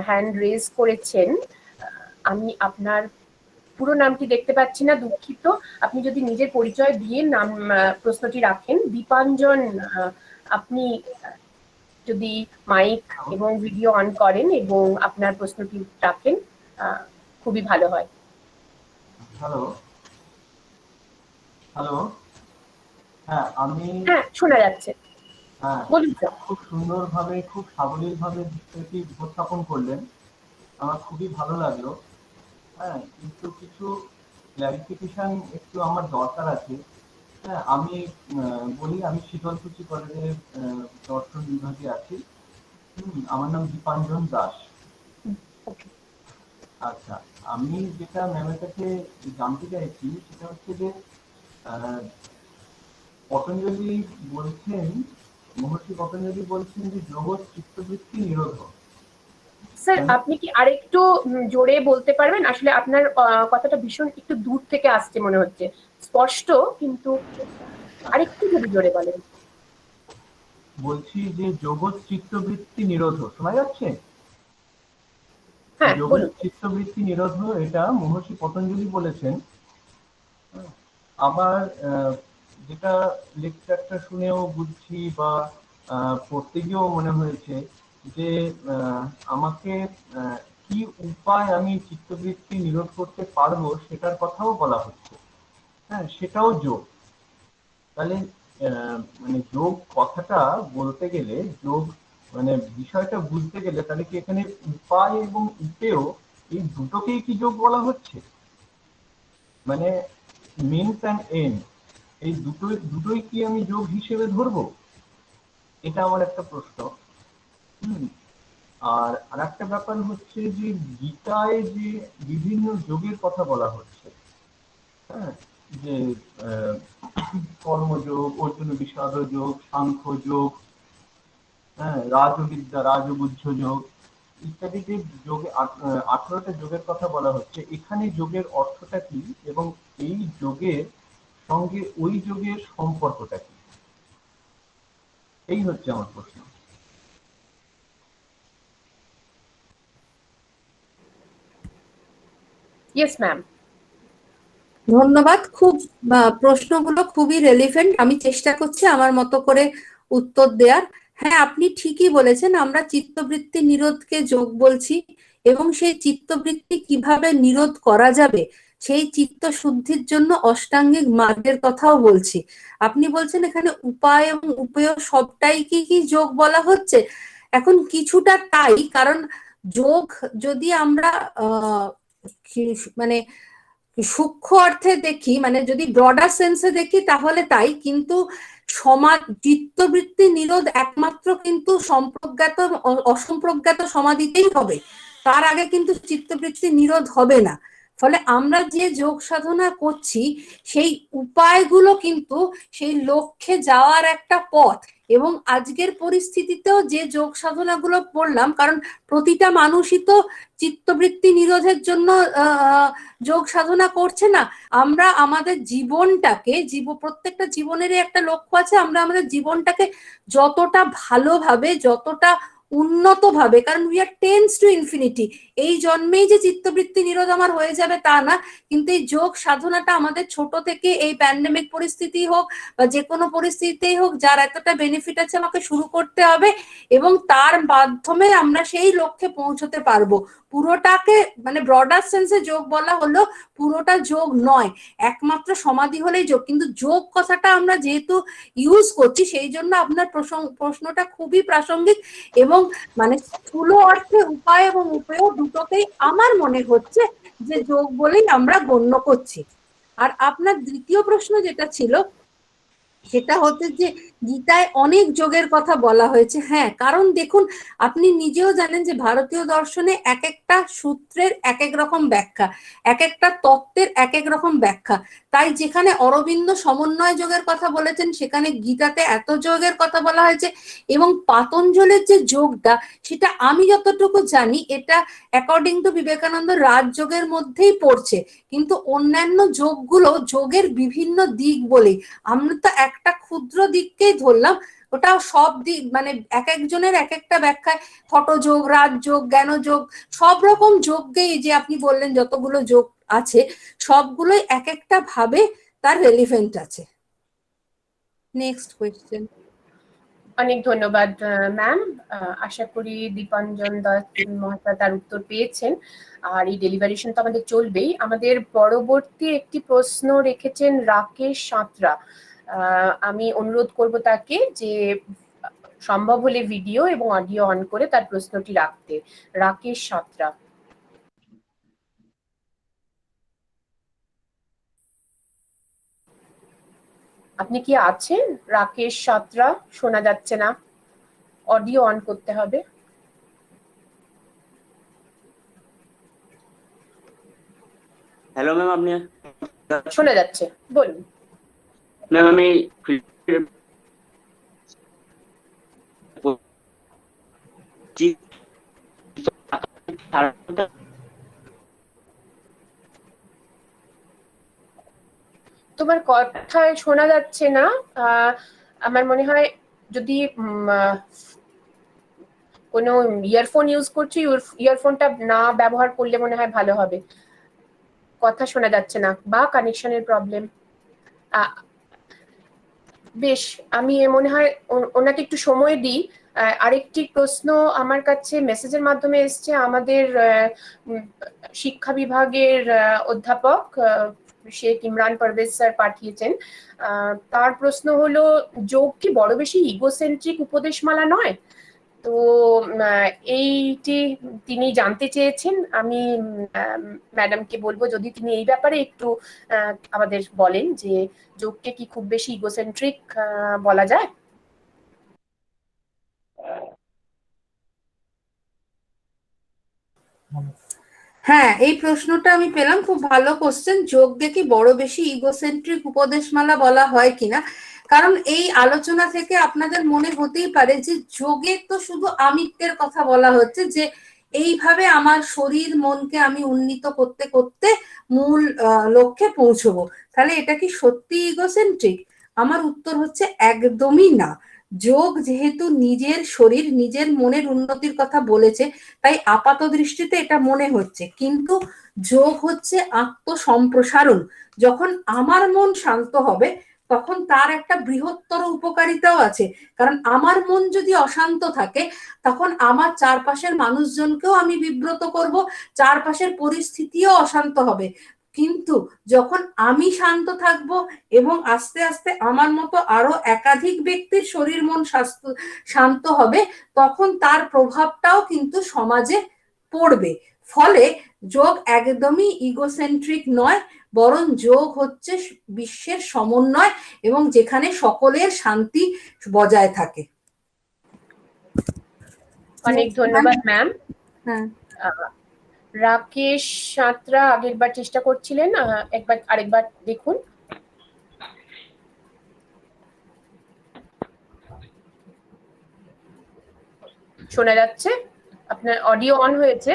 হ্যান্ড রেজ করেছেন। আমি আপনার পুরো নামটি দেখতে পাচ্ছি না, দুঃখিত। আপনি যদি নিজের পরিচয় দিয়ে নাম প্রশ্নটি রাখেন। দীপাঞ্জন, আপনি যদি মাইক এবং ভিডিও অন করেন এবং আপনার প্রশ্নটি রাখেন, খুবই ভালো হয়। হ্যালো হ্যালো, হ্যাঁ হ্যাঁ, শোনা যাচ্ছে, বলুন স্যার। খুব সুন্দরভাবে, খুব সাবলীলভাবে বিষয়টি উপস্থাপন করলেন, আমার খুবই ভালো লাগলো। হ্যাঁ, কিন্তু কিছু ক্লারিফিকেশন একটু আমার দরকার আছে। হ্যাঁ, আমি বলি, আমি শীতলকুচি কলেজের দর্শন বিভাগে আছি। আমার নাম দীপাঞ্জন দাস। আচ্ছা, আমি যেটা ম্যামের কাছে জানতে চাইছি সেটা হচ্ছে যে পতঞ্জলি বলছেন, মহর্ষি পতঞ্জলি বলছেন যে যোগ চিত্তবৃত্তি নিরোধ। স্যার, আপনি কি আরেকটু জোরে বলতে পারবেন? আসলে আপনার কথাটা ভীষণ একটু দূর থেকে আসছে মনে হচ্ছে, স্পষ্ট কিন্তু আরেকটু যদি জোরে বলেন। বলছি যে যোগ চিত্তবৃত্তি নিরোধ, শোনা যাচ্ছে? হ্যাঁ, যোগ বলুন। চিত্তবৃত্তি নিরোধ, এটা মহর্ষি পতঞ্জলি বলেছেন। আমার যেটা লেকচারটা শুনেও বুঝছি বা পড়তে গিয়েও মনে হয়েছে যে আমাকে কি উপায় আমি চিত্তবৃত্তি নিরোধ করতে পারবো সেটার কথাও বলা হচ্ছে। হ্যাঁ, সেটাও যোগ। তাহলে মানে যোগ কথাটা বলতে গেলে, যোগ মানে বিষয়টা বুঝতে গেলে, তাহলে কি এখানে উপায় এবং উপায়ও এই দুটোকেই কি যোগ বলা হচ্ছে? মানে মিনস অ্যান্ড এন্ড, এই দুটোই কি আমি যোগ হিসেবে ধরবো? এটা আমার একটা প্রশ্ন। আর আরেকটা ব্যাপার হচ্ছে যে গীতায় যে বিভিন্ন যোগের কথা বলা হচ্ছে, হ্যাঁ, যে কর্মযোগ, অর্জুন বিষাদ যোগ, সাংখ্য যোগ, হ্যাঁ, রাজবিদ্যা, রাজগুহ্য যোগ ইত্যাদি যে যোগে 18টা যোগের কথা বলা হচ্ছে, এখানে যোগের অর্থটা কি এবং এই যোগের সঙ্গে ওই যোগের সম্পর্কটা কি, এই হচ্ছে আমার প্রশ্ন। Yes ma'am. ধন্যবাদ। খুব প্রশ্নগুলো খুবই রেলিভেন্ট। আমি চেষ্টা করছি আমার মতো করে উত্তর দেওয়ার। হ্যাঁ, আপনি ঠিকই বলেছেন, আমরা চিত্তবৃত্তি নিরোধকে যোগ বলছি এবং সেই চিত্তবৃত্তি কিভাবে নিরোধ করা যাবে সেই চিত্ত শুদ্ধির জন্য অষ্টাঙ্গিক মার্গের কথাও বলছি। আপনি বলছেন এখানে উপায় এবং উপায় সবটাই কি যোগ বলা হচ্ছে? এখন কিছুটা তাই, কারণ যোগ যদি আমরা মানে সূক্ষ্ম অর্থে দেখি, মানে যদি ব্রডার সেন্সে দেখি তাহলে তাই, কিন্তু চিত্তবৃত্তি নিরোধ একমাত্র কিন্তু সম্প্রজ্ঞাত অসম্প্রজ্ঞাত সমাধিতেই হবে, তার আগে কিন্তু চিত্তবৃত্তি নিরোধ হবে না। ফলে আমরা যে যোগ সাধনা করছি সেই উপায়গুলো কিন্তু সেই লক্ষ্যে যাওয়ার একটা পথ। এবং আজকের পরিস্থিতিতেও যে যোগ সাধনাগুলো পড়লাম, কারণ প্রতিটা মানুষই তো চিত্তবৃত্তি নিরোধের জন্য যোগ সাধনা করছে না। আমরা আমাদের জীবনটাকে, প্রত্যেকটা জীবনেরই একটা লক্ষ্য আছে, আমরা আমাদের জীবনটাকে যতটা ভালোভাবে, যতটা উন্নত ভাবে, কারণ we are tends to infinity, এই জন্মেই যে চিত্তবৃত্তি নিরোধ আমার হয়ে যাবে তা না, কিন্তু এই যোগ সাধনাটা আমাদের ছোট থেকে, এই প্যান্ডেমিক পরিস্থিতি হোক বা যে কোনো পরিস্থিতিতেই হোক, যার এতটা বেনিফিট আছে আমাকে শুরু করতে হবে এবং তার মাধ্যমে আমরা সেই লক্ষ্যে পৌঁছতে পারবো। পুরোটাকে মানে ব্রডার সেন্সে যোগ বলা হলো, পুরোটা যোগ নয়, একমাত্র সমাধি হলেই যোগ। কিন্তু যোগ কথাটা আমরা যেহেতু ইউজ করছি সেই জন্য আপনার প্রশ্নটা খুবই প্রাসঙ্গিক এবং মানে স্থূল অর্থে উপায় এবং উপায় দুটোকেই আমার মনে হচ্ছে যে যোগ বলেই আমরা গণ্য করছি। আর আপনার দ্বিতীয় প্রশ্ন যেটা ছিল সেটা হচ্ছে যে গীতায় অনেক যোগের কথা বলা হয়েছে। হ্যাঁ, কারণ দেখুন আপনি নিজেও জানেন যে ভারতীয় দর্শনে এক একটা সূত্রের এক এক রকম ব্যাখ্যা, এক একটা তত্ত্বের এক এক রকম ব্যাখ্যা। তাই যেখানে অরবিন্দ সমন্বয় যোগের কথা বলেছেন সেখানে গীতাতে এত যোগের কথা বলা হয়েছে, এবং পাতঞ্জলের যে যোগটা সেটা আমি যতটুকু জানি এটা অ্যাকর্ডিং টু বিবেকানন্দ রাজযোগের মধ্যেই পড়ছে, কিন্তু অন্যান্য যোগগুলো যোগের বিভিন্ন দিক বলে আমরা তো একটা ক্ষুদ্র দিককেই ধরলাম, ওটা সব দিক মানে এক একজনের এক একটা ব্যাখ্যায় হঠযোগ, রাজযোগ, জ্ঞানযোগ, সব রকম যোগকেই যে আপনি বললেন যতগুলো যোগ আছে সবগুলোই এক একটা ভাবে তার রেলিভেন্ট আছে। Next question. অনেক ধন্যবাদ ম্যাম। আশা করি দীপাঞ্জন দাস মহাশয় তার উত্তর পেয়েছেন। আর এই ডেলিভারেশন তো আমাদের চলবেই। আমাদের পরবর্তী একটি প্রশ্ন রেখেছেন রাকেশ সাঁতরা। আমি অনুরোধ করব তাকে যে সম্ভব হলে ভিডিও এবং অডিও অন করে তার প্রশ্নটি রাখতে। রাকেশ সাঁতরা। আপনি কি আছেন রাকেশ সাঁতরা? শোনা যাচ্ছে না, অডিও অন করতে হবে। হ্যালো ম্যাম, আপনি? শোনা যাচ্ছে, বলুন। ম্যাম আমি তোমার কথা শোনা যাচ্ছে না। আমার মনে হয় যদি কোনো ইয়ারফোন ইউজ করছো, ইয়ারফোনটা না ব্যবহার করলে মনে হয় ভালো হবে। কথা শোনা যাচ্ছে না, বা কানেকশনের প্রবলেম। বেশ, আমি মনে হয় ওনাকে একটু সময় দিই। আরেকটি প্রশ্ন আমার কাছে মেসেজের মাধ্যমে এসছে। আমাদের শিক্ষা বিভাগের অধ্যাপক শেখ ইমরান পারভেজ স্যার পাঠিয়েছেন। তার প্রশ্ন হলো, যোগ কি বড় বেশি ইগোসেন্ট্রিক উপদেশমালা নয়? তো এইটি তিনি জানতে চেয়েছেন। আমি ম্যাডামকে বলবো যদি তিনি এই ব্যাপারে একটু আমাদের বলেন যে যোগকে কি খুব বেশি ইগোসেন্ট্রিক বলা যায়? হ্যাঁ, এই প্রশ্নটা আমি পেলাম, খুব ভালো কোশ্চেন। যোগকে কি বড় বেশি ইগোসেন্ট্রিক উপদেশমালা বলা হয় কিনা, কারণ এই আলোচনা থেকে আপনাদের মনে হতেই পারে যে যোগে তো শুধু আমিত্বের কথা বলা হচ্ছে, যে এইভাবে আমার শরীর মনকে আমি উন্নীত করতে করতে মূল লক্ষ্যে পৌঁছবো। তাহলে এটা কি সত্যি ইগোসেন্ট্রিক? আমার উত্তর হচ্ছে একদমই না। যোগ যেহেতু নিজের শরীর নিজের মনের উন্নতির কথা বলেছে, তাই আপাত দৃষ্টিতে এটা মনে হচ্ছে, কিন্তু যোগ হচ্ছে আত্মসম্প্রসারণ। যখন আমার মন শান্ত হবে তখন তার একটা বৃহত্তর উপকারিতাও আছে, কারণ আমার মন যদি অশান্ত থাকে তখন আমার চারপাশের মানুষজনকেও আমি বিব্রত করব, চারপাশের পরিস্থিতিও অশান্ত হবে। কিন্তু যখন আমি শান্ত থাকব এবং আস্তে আস্তে আমার মতো আরো একাধিক ব্যক্তির শরীর মন শান্ত হবে, তখন তার প্রভাবটাও কিন্তু সমাজে পড়বে। ফলে যোগ একদমই ইগোসেন্ট্রিক নয়, বরং যোগ হচ্ছে বিশ্বের সমন্বয় এবং যেখানে সকলের শান্তি বজায় থাকে। অনেক ধন্যবাদ ম্যাম। হ্যাঁ, রাকেশ সাঁতরা আগেরবার চেষ্টা করছিলেন, আরেকবার দেখুন। শোনা যাচ্ছে? আপনার অডিও অন হয়েছে?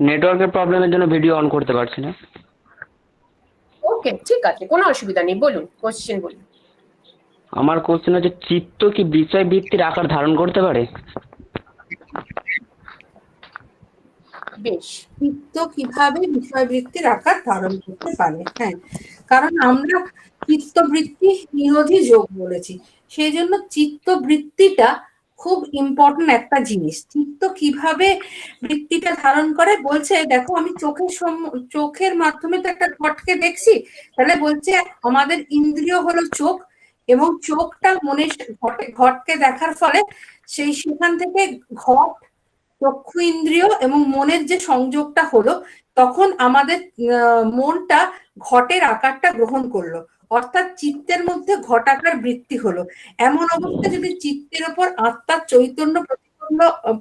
নেটওয়ার্কের প্রবলেমের জন্য ভিডিও অন করতে পারছি না। ওকে, ঠিক আছে, কোনো অসুবিধা নেই, বলুন, কোশ্চেন বলুন। আমার কোশ্চেন হচ্ছে, চিত্ত কি বিষয় বৃত্তির আকার ধারণ করতে পারে? বেশ, চিত্ত কিভাবে বিষয়বৃত্তির আকার ধারণ করতে পারে? হ্যাঁ, কারণ আমরা চিত্তবৃত্তি নিরোধী যোগ বলেছি, সেই জন্য চিত্তবৃত্তিটা খুব ইম্পর্টেন্ট একটা জিনিস। চিত্ত কিভাবে বৃত্তিটা ধারণ করে বলছে, দেখো আমি চোখের মাধ্যমে তো একটা ঘটকে দেখছি, তাহলে বলছে আমাদের ইন্দ্রিয় হলো চোখ, এবং চোখটা মনে ঘটকে দেখার ফলে সেখান থেকে ঘট চক্ষু ইন্দ্রিয় এবং মনের যে সংযোগটা হলো, তখন আমাদের মনটা ঘটের আকারটা গ্রহণ করলো, অর্থাৎ চিত্তের মধ্যে ঘটাকার বৃত্তি হলো। এমন অবস্থায় যদি চিত্তের ওপর আত্মার চৈতন্য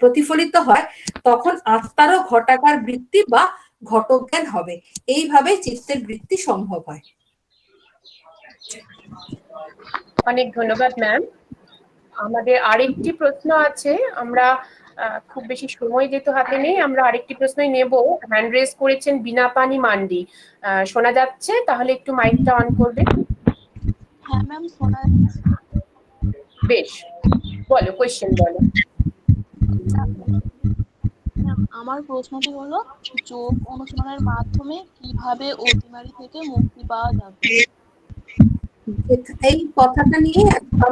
প্রতিফলিত হয়, তখন আত্মারও ঘটাকার বৃত্তি বা ঘটজ্ঞান হবে। এইভাবে চিত্তের বৃত্তি সম্ভব হয়। অনেক ধন্যবাদ ম্যাম। আমাদের আরেকটি প্রশ্ন আছে, আমরা খুব বেশি সময় যেহেতু হাতে নেই, আমরা আরেকটি প্রশ্নই নেব। হ্যান্ড রেজ করেছেন বিনাপানি মান্ডি, শোনা যাচ্ছে? তাহলে একটু মাইকটা অন করবে। হ্যাঁ ম্যাম, শোনা যাচ্ছে। বেশ, বলো, কোয়েশ্চেন বলো। আমার প্রশ্নটি হলো, যোগ অনুশীলনের মাধ্যমে কিভাবে অতিমারি থেকে মুক্তি পাওয়া যাবে? এই কথাটা নিয়ে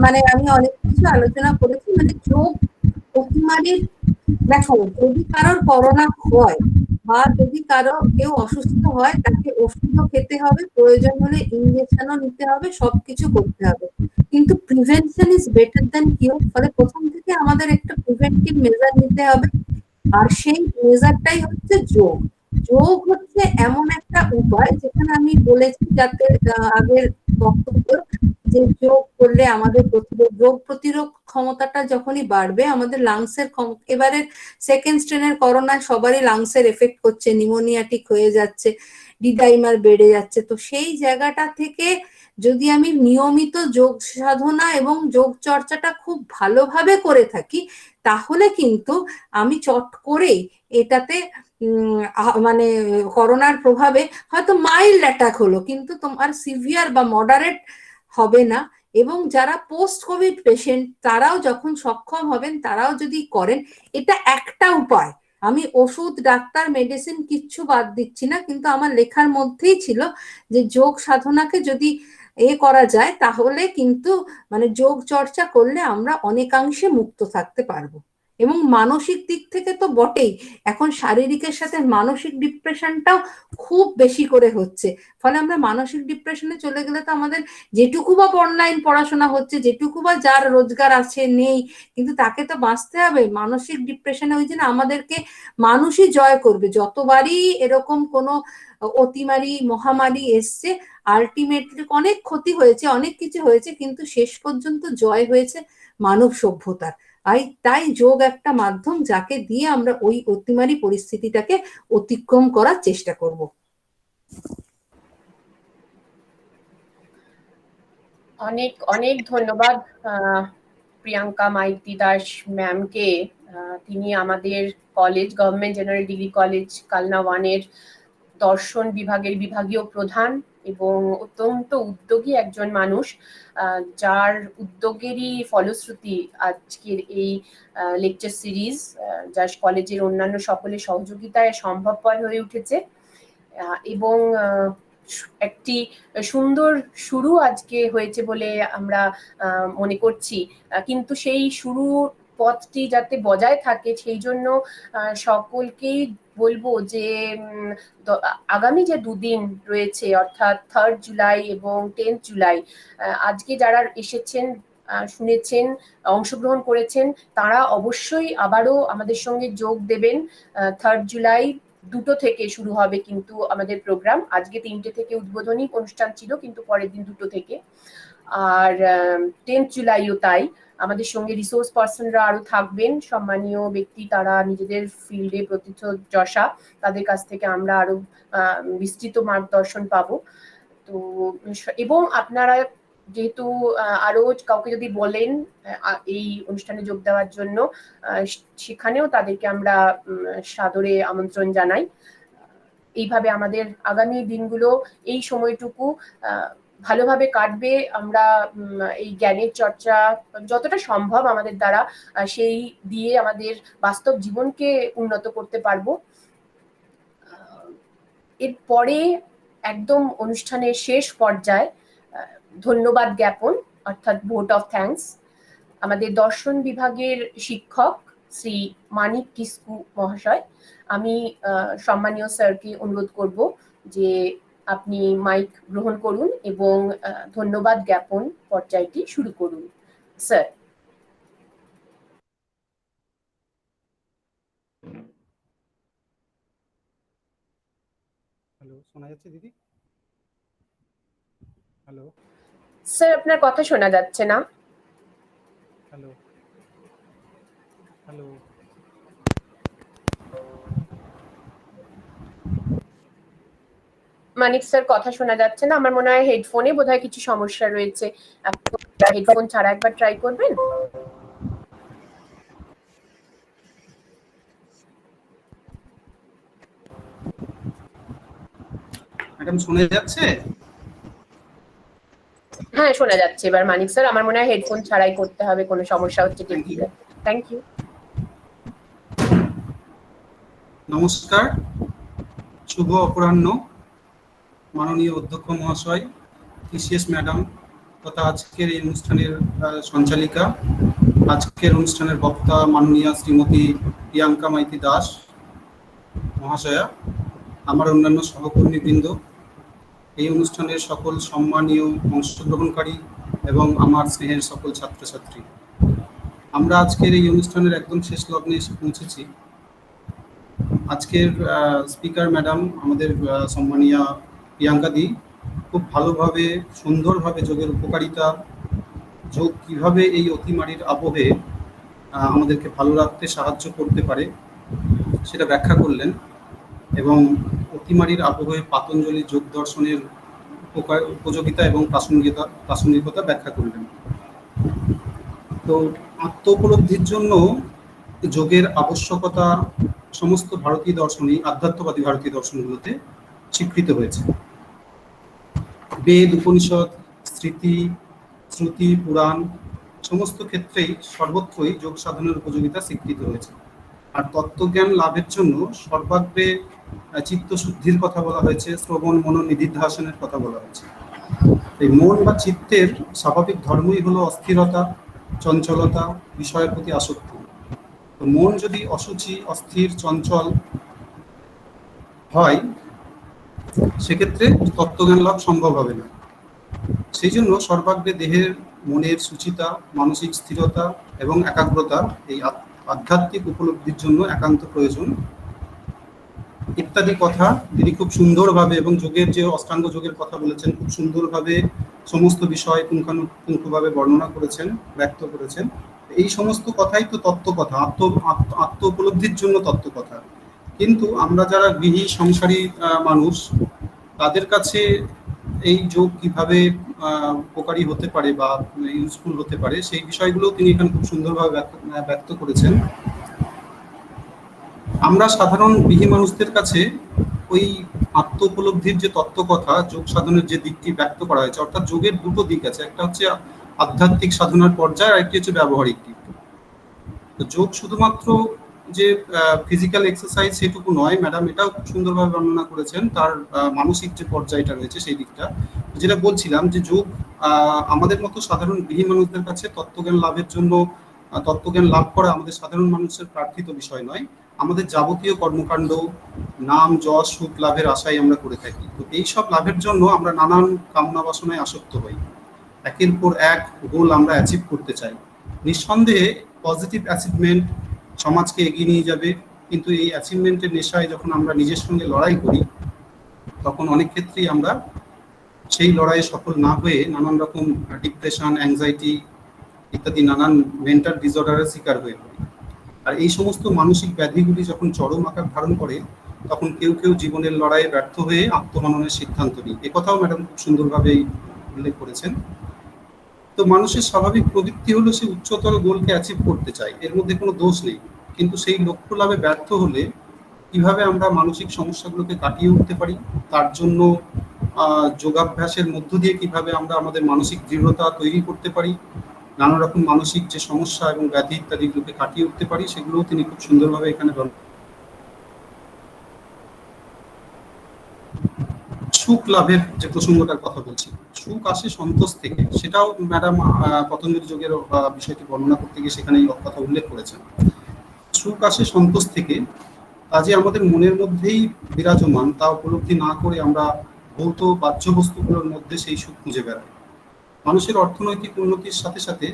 মানে আমি অনেক কিছু আলোচনা করেছি। মানে যোগ অতিমারির, দেখো যদি কারোর করোনা হয় বা যদি কারো কেউ অসুস্থ হয়, তাকে ওষুধও খেতে হবে, প্রয়োজন হলে ইঞ্জেকশনও নিতে হবে, সবকিছু করতে হবে, কিন্তু প্রিভেনশন ইজ বেটার দ্যান কিউর। ফলে প্রথম থেকে আমাদের একটা প্রিভেন্টিভ মেজার নিতে হবে, আর সেই মেজারটাই হচ্ছে যোগ। যোগ হচ্ছে এমন একটা উপায়, যেখানে আমি বলেছি যাতে আগের বক্তব্য, যে যোগ করলে আমাদের রোগ প্রতিরোধ ক্ষমতাটা যখনই বাড়বে, আমাদের লাংসের এবারে সেকেন্ড স্ট্রেনের করোনা সবারই লাংসের এফেক্ট করছে, নিউমোনিয়াটিক হয়ে যাচ্ছে, ডিডাইমার বেড়ে যাচ্ছে। তো সেই জায়গাটা থেকে যদি আমি নিয়মিত যোগ সাধনা এবং যোগ চর্চাটা খুব ভালোভাবে করে থাকি, তাহলে কিন্তু আমি চট করেই এটাতে মানে করোনার প্রভাবে হয়তো মাইল্ড অ্যাটাক হলো, কিন্তু তোমার সিভিয়ার বা মডারেট হবে না। এবং যারা পোস্ট কোভিড পেশেন্ট, তারাও যখন সক্ষম হবেন, তারাও যদি করেন, এটা একটা উপায়। আমি ওষুধ, ডাক্তার, মেডিসিন কিচ্ছু বাদ দিচ্ছি না, কিন্তু আমার লেখার মধ্যেই ছিল যে যোগ সাধনাকে যদি করা যায়, তাহলে কিন্তু মানে যোগ চর্চা করলে আমরা অনেকাংশে মুক্ত থাকতে পারবো। এবং মানসিক দিক থেকে তো বটেই, এখন শারীরিকের সাথে মানসিক ডিপ্রেশনটাও খুব বেশি করে হচ্ছে। ফলে আমরা মানসিক ডিপ্রেশনে চলে গেলে তো আমাদের যেটুকু বা অনলাইন পড়াশোনা হচ্ছে, যেটুকু বা যার রোজগার আছে নেই, কিন্তু তাকে তো বাঁচতে হবে। মানসিক ডিপ্রেশনে ওই জন্য আমাদেরকে মানুষই জয় করবে। যতবারই এরকম কোনো অতিমারি মহামারী এসছে, আলটিমেটলি অনেক ক্ষতি হয়েছে, অনেক কিছু হয়েছে, কিন্তু শেষ পর্যন্ত জয় হয়েছে মানব সভ্যতার। তাই যোগ একটা মাধ্যম, যাকে দিয়ে আমরা ওই অতিমারি পরিস্থিতিটাকে অতিক্রম করার চেষ্টা করব। অনেক অনেক ধন্যবাদ প্রিয়াঙ্কা মাইতি দাস ম্যামকে। তিনি আমাদের college, government general degree college Kalna 1-এর দর্শন বিভাগের বিভাগীয় প্রধান এবং অত্যন্ত উদ্যোগী একজন মানুষ, যার উদ্যোগেরই ফলশ্রুতি আজকের এই লেকচার সিরিজ, যা কলেজের অন্যান্য সকলের সহযোগিতায় সম্ভবপর হয়ে উঠেছে। এবং একটি সুন্দর শুরু আজকে হয়েছে বলে আমরা মনে করছি, কিন্তু সেই শুরু পথটি যাতে বজায় থাকে, সেই জন্য সকলকেই বলবো যে আগামী যে দুদিন রয়েছে, অর্থাৎ 3rd জুলাই এবং 10th জুলাই, আজকে যারা এসেছেন, শুনেছেন, অংশগ্রহণ করেছেন, তারা অবশ্যই আবারও আমাদের সঙ্গে যোগ দেবেন। 3rd জুলাই 2টো থেকে শুরু হবে কিন্তু আমাদের প্রোগ্রাম। আজকে 3টে থেকে উদ্বোধনী অনুষ্ঠান ছিল, কিন্তু পরের দিন 2টো থেকে। আর 10th জুলাইও তাই। আমাদের সঙ্গে রিসোর্স পার্সনরা আরো থাকবেন, সম্মানীয় ব্যক্তি, তারা নিজেদের ফিল্ডে প্রথিতযশা, তাদের কাছ থেকে আমরা আরো বিস্তৃত মার্গদর্শন পাবো। তো এবং আপনারা যেহেতু আরো কাউকে যদি বলেন এই অনুষ্ঠানে যোগ দেওয়ার জন্য, সেখানেও তাদেরকে আমরা সাদরে আমন্ত্রণ জানাই। এইভাবে আমাদের আগামী দিনগুলো, এই সময়টুকু ভালোভাবে কাটবে। আমরা এই জ্ঞানের চর্চা যতটা সম্ভব আমাদের দ্বারা সেই দিয়ে আমাদের বাস্তব জীবনকে উন্নত করতে পারবো। এরপরে একদম অনুষ্ঠানের শেষ পর্যায়ে ধন্যবাদ জ্ঞাপন, অর্থাৎ ভোট অফ থ্যাঙ্কস। আমাদের দর্শন বিভাগের শিক্ষক শ্রী মানিক কিস্কু মহাশয়, আমি সম্মানীয় স্যারকে অনুরোধ করব যে আপনি মাইক গ্রহণ করুন এবং ধন্যবাদ জ্ঞাপন পর্যায়টি শুরু করুন। স্যার। হ্যালো, শোনা যাচ্ছে দিদি? হ্যালো, স্যার আপনার কথা শোনা যাচ্ছে না। Hello, hello. মানিক স্যার কথা শোনা যাচ্ছে না, আমার মনে হয় হেডফোনে বোধহয় কিছু সমস্যা রয়েছে। হেডফোন ছাড়া একবার ট্রাই করবেন। ম্যাডাম শোনা যাচ্ছে? হ্যাঁ শোনা যাচ্ছে এবার মানিক স্যার, আমার মনে হয় হেডফোন ছাড়াই করতে হবে, কোনো সমস্যা হচ্ছে Thank you. Technical. Thank you. নমস্কার, শুভ অপরাহ্ন মাননীয় অধ্যক্ষ মহাশয়, টিসিএস ম্যাডাম তথা আজকের এই অনুষ্ঠানের সঞ্চালিকা, আজকের অনুষ্ঠানের বক্তা মাননীয়া শ্রীমতী প্রিয়াঙ্কা মাইতি দাস মহাশয়া, আমার অন্যান্য সহকর্মীবৃন্দ, এই অনুষ্ঠানের সকল সম্মানীয় অংশগ্রহণকারী এবং আমার স্নেহের সকল ছাত্রছাত্রী, আমরা আজকের এই অনুষ্ঠানের একদম শেষ লগ্নে এসে পৌঁছেছি। আজকের স্পিকার ম্যাডাম আমাদের সম্মানীয়া প্রিয়াঙ্কা দি খুব ভালোভাবে সুন্দরভাবে যোগের উপকারিতা, যোগ কিভাবে এই অতিমারির আবহে আমাদেরকে ভালো রাখতে সাহায্য করতে পারে সেটা ব্যাখ্যা করলেন এবং অতিমারির আবহে পাতঞ্জলি যোগ দর্শনের উপযোগিতা এবং প্রাসঙ্গিকতা ব্যাখ্যা করলেন। তো আত্ম উপলব্ধির জন্য যোগের আবশ্যকতা সমস্ত ভারতীয় দর্শনই, আধ্যাত্মবাদী ভারতীয় দর্শনগুলোতে স্বীকৃত হয়েছে। বেদ, উপনিষদ, স্মৃতি, শ্রুতি, পুরাণ সমস্ত ক্ষেত্রেই সর্বত্রই যোগ সাধনের উপযোগিতা স্বীকৃত হয়েছে। আর তত্ত্বজ্ঞান লাভের জন্য সর্বাগ্রে চিত্ত শুদ্ধির কথা বলা হয়েছে, শ্রবণ মনন নিধিধ্যাসনের কথা বলা হয়েছে। এই মন বা চিত্তের স্বাভাবিক ধর্মই হলো অস্থিরতা, চঞ্চলতা, বিষয়ের প্রতি আসক্তি। তো মন যদি অসুচি, অস্থির, চঞ্চল হয় সেক্ষেত্রে তত্ত্বজ্ঞান লাভ সম্ভব হবে না। সেই জন্য সর্বাগ্রে দেহের, মনের সুচিতা, মানসিক স্থিরতা এবং একাগ্রতা এই আধ্যাত্মিক উপলব্ধির জন্য একান্ত প্রয়োজন ইত্যাদি কথা তিনি খুব সুন্দরভাবে, এবং যোগের যে অষ্টাঙ্গ যোগের কথা বলেছেন খুব সুন্দরভাবে সমস্ত বিষয় পুঙ্খানুপুঙ্খভাবে বর্ণনা করেছেন, ব্যক্ত করেছেন। এই সমস্ত কথাই তো তত্ত্বকথা, আত্ম উপলব্ধির জন্য তত্ত্বকথা। কিন্তু আমরা যারা গৃহী সংসারী মানুষ, তাদের কাছে এই যোগ কিভাবে উপকারী হতে পারে বা ইউজফুল হতে পারে সেই বিষয়গুলো তিনি এখানে খুব সুন্দরভাবে ব্যক্ত করেছেন। আমরা সাধারণ গৃহী মানুষদের কাছে ওই আত্ম উপলব্ধির যে তত্ত্বকথা, যোগ সাধনের যে দিকটি ব্যক্ত করা হয়েছে, অর্থাৎ যোগের দুটো দিক আছে, একটা হচ্ছে আধ্যাত্মিক সাধনার পর্যায়ে আর একটি হচ্ছে ব্যবহারিক দিক। তো যোগ শুধুমাত্র যে ফিজিক্যাল এক্সারসাইজ সেটুকু নয়, ম্যাডাম এটাও খুব সুন্দরভাবে বর্ণনা করেছেন তার মানসিক যে পর্যায়টা রয়েছে সেই দিকটা। যেটা বলছিলাম যে যোগ আমাদের মতো সাধারণ গৃহী মানুষদের কাছে তত্ত্বজ্ঞান লাভের জন্য, তত্ত্বজ্ঞান লাভ করা আমাদের সাধারণ মানুষের প্রার্থিত বিষয় নয়। আমাদের যাবতীয় কর্মকাণ্ড, নাম যশ সুখ লাভের আশাই আমরা করে থাকি। তো এইসব লাভের জন্য আমরা নানান কামনা বাসনায় আসক্ত হই, একের পর এক গোল আমরা অ্যাচিভ করতে চাই। নিঃসন্দেহে পজিটিভ অ্যাচিভমেন্ট সমাজকে এগিয়ে নিয়ে যাবে, কিন্তু এই অ্যাচিভমেন্টের নেশায় যখন আমরা নিজের সঙ্গে লড়াই করি তখন অনেক ক্ষেত্রেই আমরা সেই লড়াইয়ে সফল না হয়ে নানান রকম ডিপ্রেশন, অ্যাংজাইটি ইত্যাদি নানান মেন্টাল ডিসঅর্ডারের শিকার হয়ে পড়ি। আর এই সমস্ত মানসিক ব্যাধিগুলি যখন চরম আকার ধারণ করে তখন কেউ কেউ জীবনের লড়াইয়ে ব্যর্থ হয়ে আত্মহননের সিদ্ধান্ত নিই। একথাও ম্যাডাম খুব সুন্দরভাবেই উল্লেখ করেছেন। তো মানুষের স্বাভাবিক প্রবৃত্তি হলো সে উচ্চতর গোলকে অ্যাচিভ করতে চায়, এর মধ্যে কোনো দোষ নেই। কিন্তু সেই লক্ষ্য লাভে ব্যর্থ হলে কিভাবে আমরা মানসিক সমস্যাগুলোকে কাটিয়ে উঠতে পারি, তার জন্য যোগাভ্যাসের মধ্য দিয়ে কিভাবে আমরা আমাদের মানসিক দৃঢ়তা তৈরি করতে পারি, নানা রকম মানসিক যে সমস্যা এবং ব্যাধি ইত্যাদিগুলোকে কাটিয়ে উঠতে পারি, সেগুলোও তিনি খুব সুন্দরভাবে এখানে সুখ লাভের যে প্রসঙ্গটার কথা বলছি, সুখ আসে সন্তোষ থেকে, সেটাও ম্যাডাম পতঞ্জলি যোগের বিষয়টি বর্ণনা করতে গিয়ে সেখানে এই কথা উল্লেখ করেছেন। সুখ আসে সন্তোষ থেকে, কাজে আমাদের মনের মধ্যেই বিরাজমান, তা উপলব্ধি না করে আমরা ভৌত বাহ্য বস্তুগুলোর মধ্যে সেই সুখ খুঁজে বেড়াই। মানুষের অর্থনৈতিক উন্নতির সাথে সাথে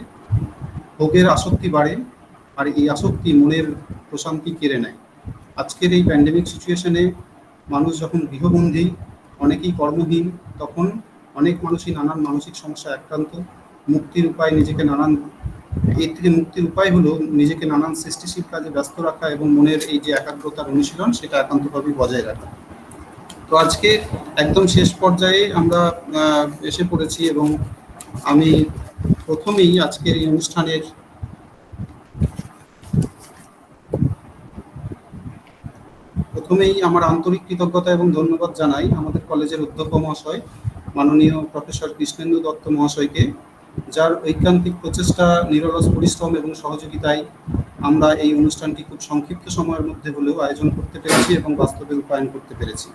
ভোগের আসক্তি বাড়ে, আর এই আসক্তি মনের প্রশান্তি কেড়ে নেয়। আজকের এই প্যান্ডেমিক সিচুয়েশনে মানুষ যখন গৃহবন্দী, অনেকেই কর্মহীন, তখন অনেক মানুষই নানান মানসিক সমস্যায় আক্রান্ত। মুক্তির উপায় নিজেকে এর থেকে মুক্তির উপায় হলো নিজেকে নানান সৃষ্টিশীল কাজে ব্যস্ত রাখা এবং মনের এই যে একাগ্রতার অনুশীলন সেটা একান্তভাবেই বজায় রাখা। তো আজকে একদম শেষ পর্যায়ে আমরা এসে পড়েছি এবং আমি প্রথমেই আজকের এই অনুষ্ঠানের আমার আন্তরিক কৃতজ্ঞতা এবং ধন্যবাদ জানাই আমাদের কলেজের অধ্যক্ষ মহাশয় মাননীয় প্রফেসর কৃষ্ণেন্দু দত্ত মহাশয়কে, যার ঐকান্তিক প্রচেষ্টা, নিরলস পরিশ্রম এবং সহযোগিতায় আমরা এই অনুষ্ঠানটি খুব সংক্ষিপ্ত সময়ের মধ্যে হলেও আয়োজন করতে পেরেছি এবং বাস্তবে রূপায়ণ করতে পেরেছি।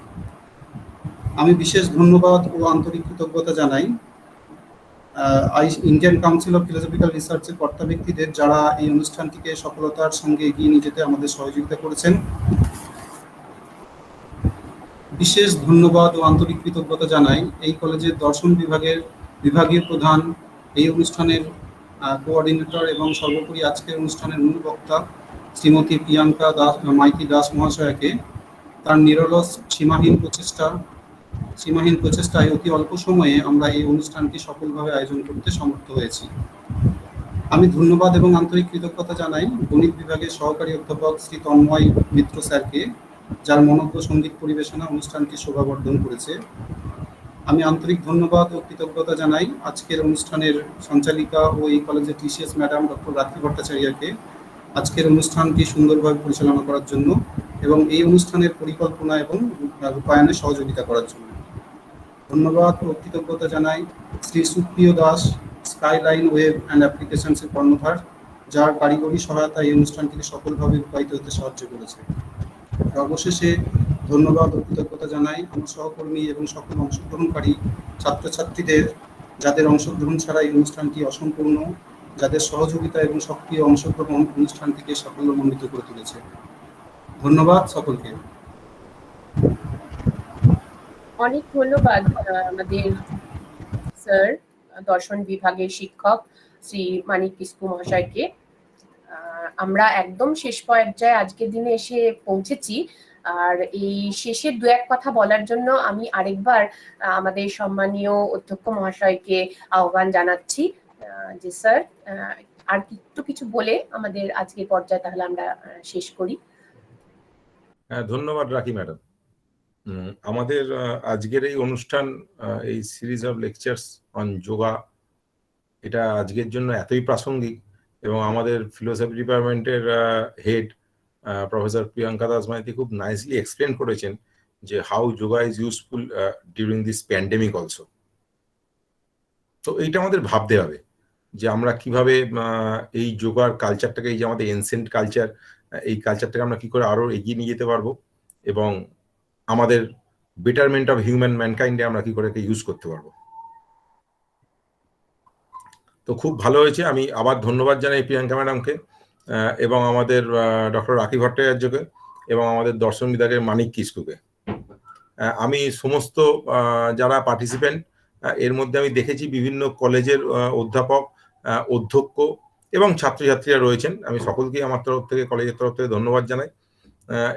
আমি বিশেষ ধন্যবাদ ও আন্তরিক কৃতজ্ঞতা জানাই ইন্ডিয়ান কাউন্সিল অফ ফিলোসফিক্যাল রিসার্চের কর্তা ব্যক্তিদের, যারা এই অনুষ্ঠানটিকে সফলতার সঙ্গে এগিয়ে নিয়ে যেতে আমাদের সহযোগিতা করেছেন। বিশেষ ধন্যবাদ ও আন্তরিক কৃতজ্ঞতা জানাই এই কলেজের দর্শন বিভাগের বিভাগীয় প্রধান, এই অনুষ্ঠানের কোঅর্ডিনেটর এবং সর্বোপরি আজকের অনুষ্ঠানের মূল বক্তা শ্রীমতী প্রিয়াঙ্কা মাইতি দাস মহাশয়াকে। তার নিরলস সীমাহীন প্রচেষ্টায় অতি অল্প সময়ে আমরা এই অনুষ্ঠানটি সফলভাবে আয়োজন করতে সমর্থ হয়েছি। আমি ধন্যবাদ এবং আন্তরিক কৃতজ্ঞতা জানাই গণিত বিভাগের সহকারী অধ্যাপক শ্রী তন্ময় মিত্র স্যারকে, যার মনোজ্ঞ সঙ্গীত পরিবেশনা অনুষ্ঠানটি শোভাবর্ধন করেছে। আমি আন্তরিক ধন্যবাদ ও কৃতজ্ঞতা জানাই আজকের অনুষ্ঠানের সঞ্চালিকা ও এই কলেজের টিসিএস ম্যাডাম ডক্টর রাখি ভট্টাচার্যকে আজকের অনুষ্ঠানটি সুন্দরভাবে পরিচালনা করার জন্য এবং এই অনুষ্ঠানের পরিকল্পনা এবং রূপায়ণে সহযোগিতা করার জন্য। ধন্যবাদ ও কৃতজ্ঞতা জানাই শ্রী সুপ্রিয় দাস, স্কাইলাইন ওয়েব অ্যান্ড অ্যাপ্লিকেশনসের কর্ণধার, যার কারিগরি সহায়তা এই অনুষ্ঠানটিকে সফলভাবে রূপায়িত হতে সাহায্য করেছে। অবশেষে ধন্যবাদ ও কৃতজ্ঞতা জানাই আমার সহকর্মী এবং সকল অংশগ্রহণকারী ছাত্রছাত্রীদের, যাদের অংশগ্রহণ ছাড়া এই অনুষ্ঠানটি অসম্পূর্ণ, যাদের সহযোগিতা এবং সক্রিয় অংশগ্রহণ অনুষ্ঠানটিকে সাফল্যমণ্ডিত করে তুলেছে। ধন্যবাদ সকলকে। অনেক ধন্যবাদ আমাদের স্যার, দর্শন বিভাগের শিক্ষক শ্রী মানিক কিস্কু মহাশয়কে। আমরা একদম শেষ পর্যায়ে আজকের দিনে এসে পৌঁছেছি, আর এই শেষের দু এক কথা বলার জন্য আমি আরেকবার আমাদের সম্মানীয় অধ্যক্ষ মহাশয়কে আহ্বান জানাচ্ছি যে স্যার আর কিছু বলে আমাদের আজকের পর্যায়ে তাহলে আমরা শেষ করি। ধন্যবাদ রাখি ম্যাডাম। আমাদের আজকের এই অনুষ্ঠান, এই series of lectures on yoga, এটা আজকের জন্য এতই প্রাসঙ্গিক এবং আমাদের ফিলোসফি ডিপার্টমেন্টের হেড প্রফেসর প্রিয়াঙ্কা দাস মাইতি খুব নাইসলি এক্সপ্লেন করেছেন যে how yoga is useful during this pandemic also. তো এইটা আমাদের ভাবতে হবে যে আমরা কিভাবে এই যোগার কালচারটাকে, এই যে আমাদের এনসেন্ট কালচার, এই কালচারটাকে আমরা কি করে আরো এগিয়ে নিয়ে যেতে পারবো এবং আমাদের বেটারমেন্ট অফ হিউম্যান ম্যানকাইন্ডে আমরা কি করে এটা ইউজ করতে পারবো। তো খুব ভালো হয়েছে। আমি আবার ধন্যবাদ জানাই প্রিয়াঙ্কা ম্যাডামকে এবং আমাদের ডক্টর রাখি ভট্টাচার্যকে এবং আমাদের দর্শন বিভাগের মানিক কিস্কুকে। আমি সমস্ত যারা পার্টিসিপেন্ট, এর মধ্যে আমি দেখেছি বিভিন্ন কলেজের অধ্যাপক, অধ্যক্ষ এবং ছাত্রছাত্রীরা রয়েছেন। আমি সকলকেই আমার তরফ থেকে, কলেজের তরফ থেকে ধন্যবাদ জানাই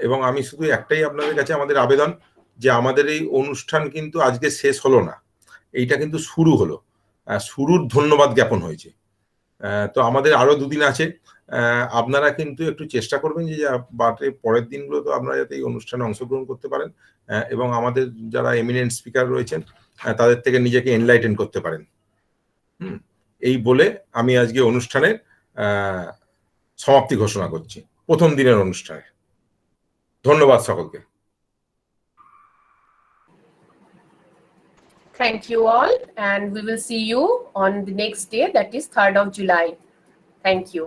এবং আমি শুধু একটাই আপনাদের কাছে আমাদের আবেদন যে আমাদের এই অনুষ্ঠান কিন্তু আজকে শেষ হলো না, এইটা কিন্তু শুরু হলো, শুরুর ধন্যবাদ জ্ঞাপন হয়েছে। তো আমাদের আরো দুদিন আছে, আপনারা কিন্তু একটু চেষ্টা করবেন যে পরের দিনগুলো তো আপনারা যাতে এই অনুষ্ঠানে অংশগ্রহণ করতে পারেন এবং আমাদের যারা এমিনেন্ট স্পিকার রয়েছেন তাদের থেকে নিজেকে এনলাইটেন করতে পারেন। এই বলে আমি আজকে অনুষ্ঠানের সমাপ্তি ঘোষণা করছি, প্রথম দিনের অনুষ্ঠানে। ধন্যবাদ সকলকে। Thank you all, and we will see you on the next day, that is 3rd of July. Thank you.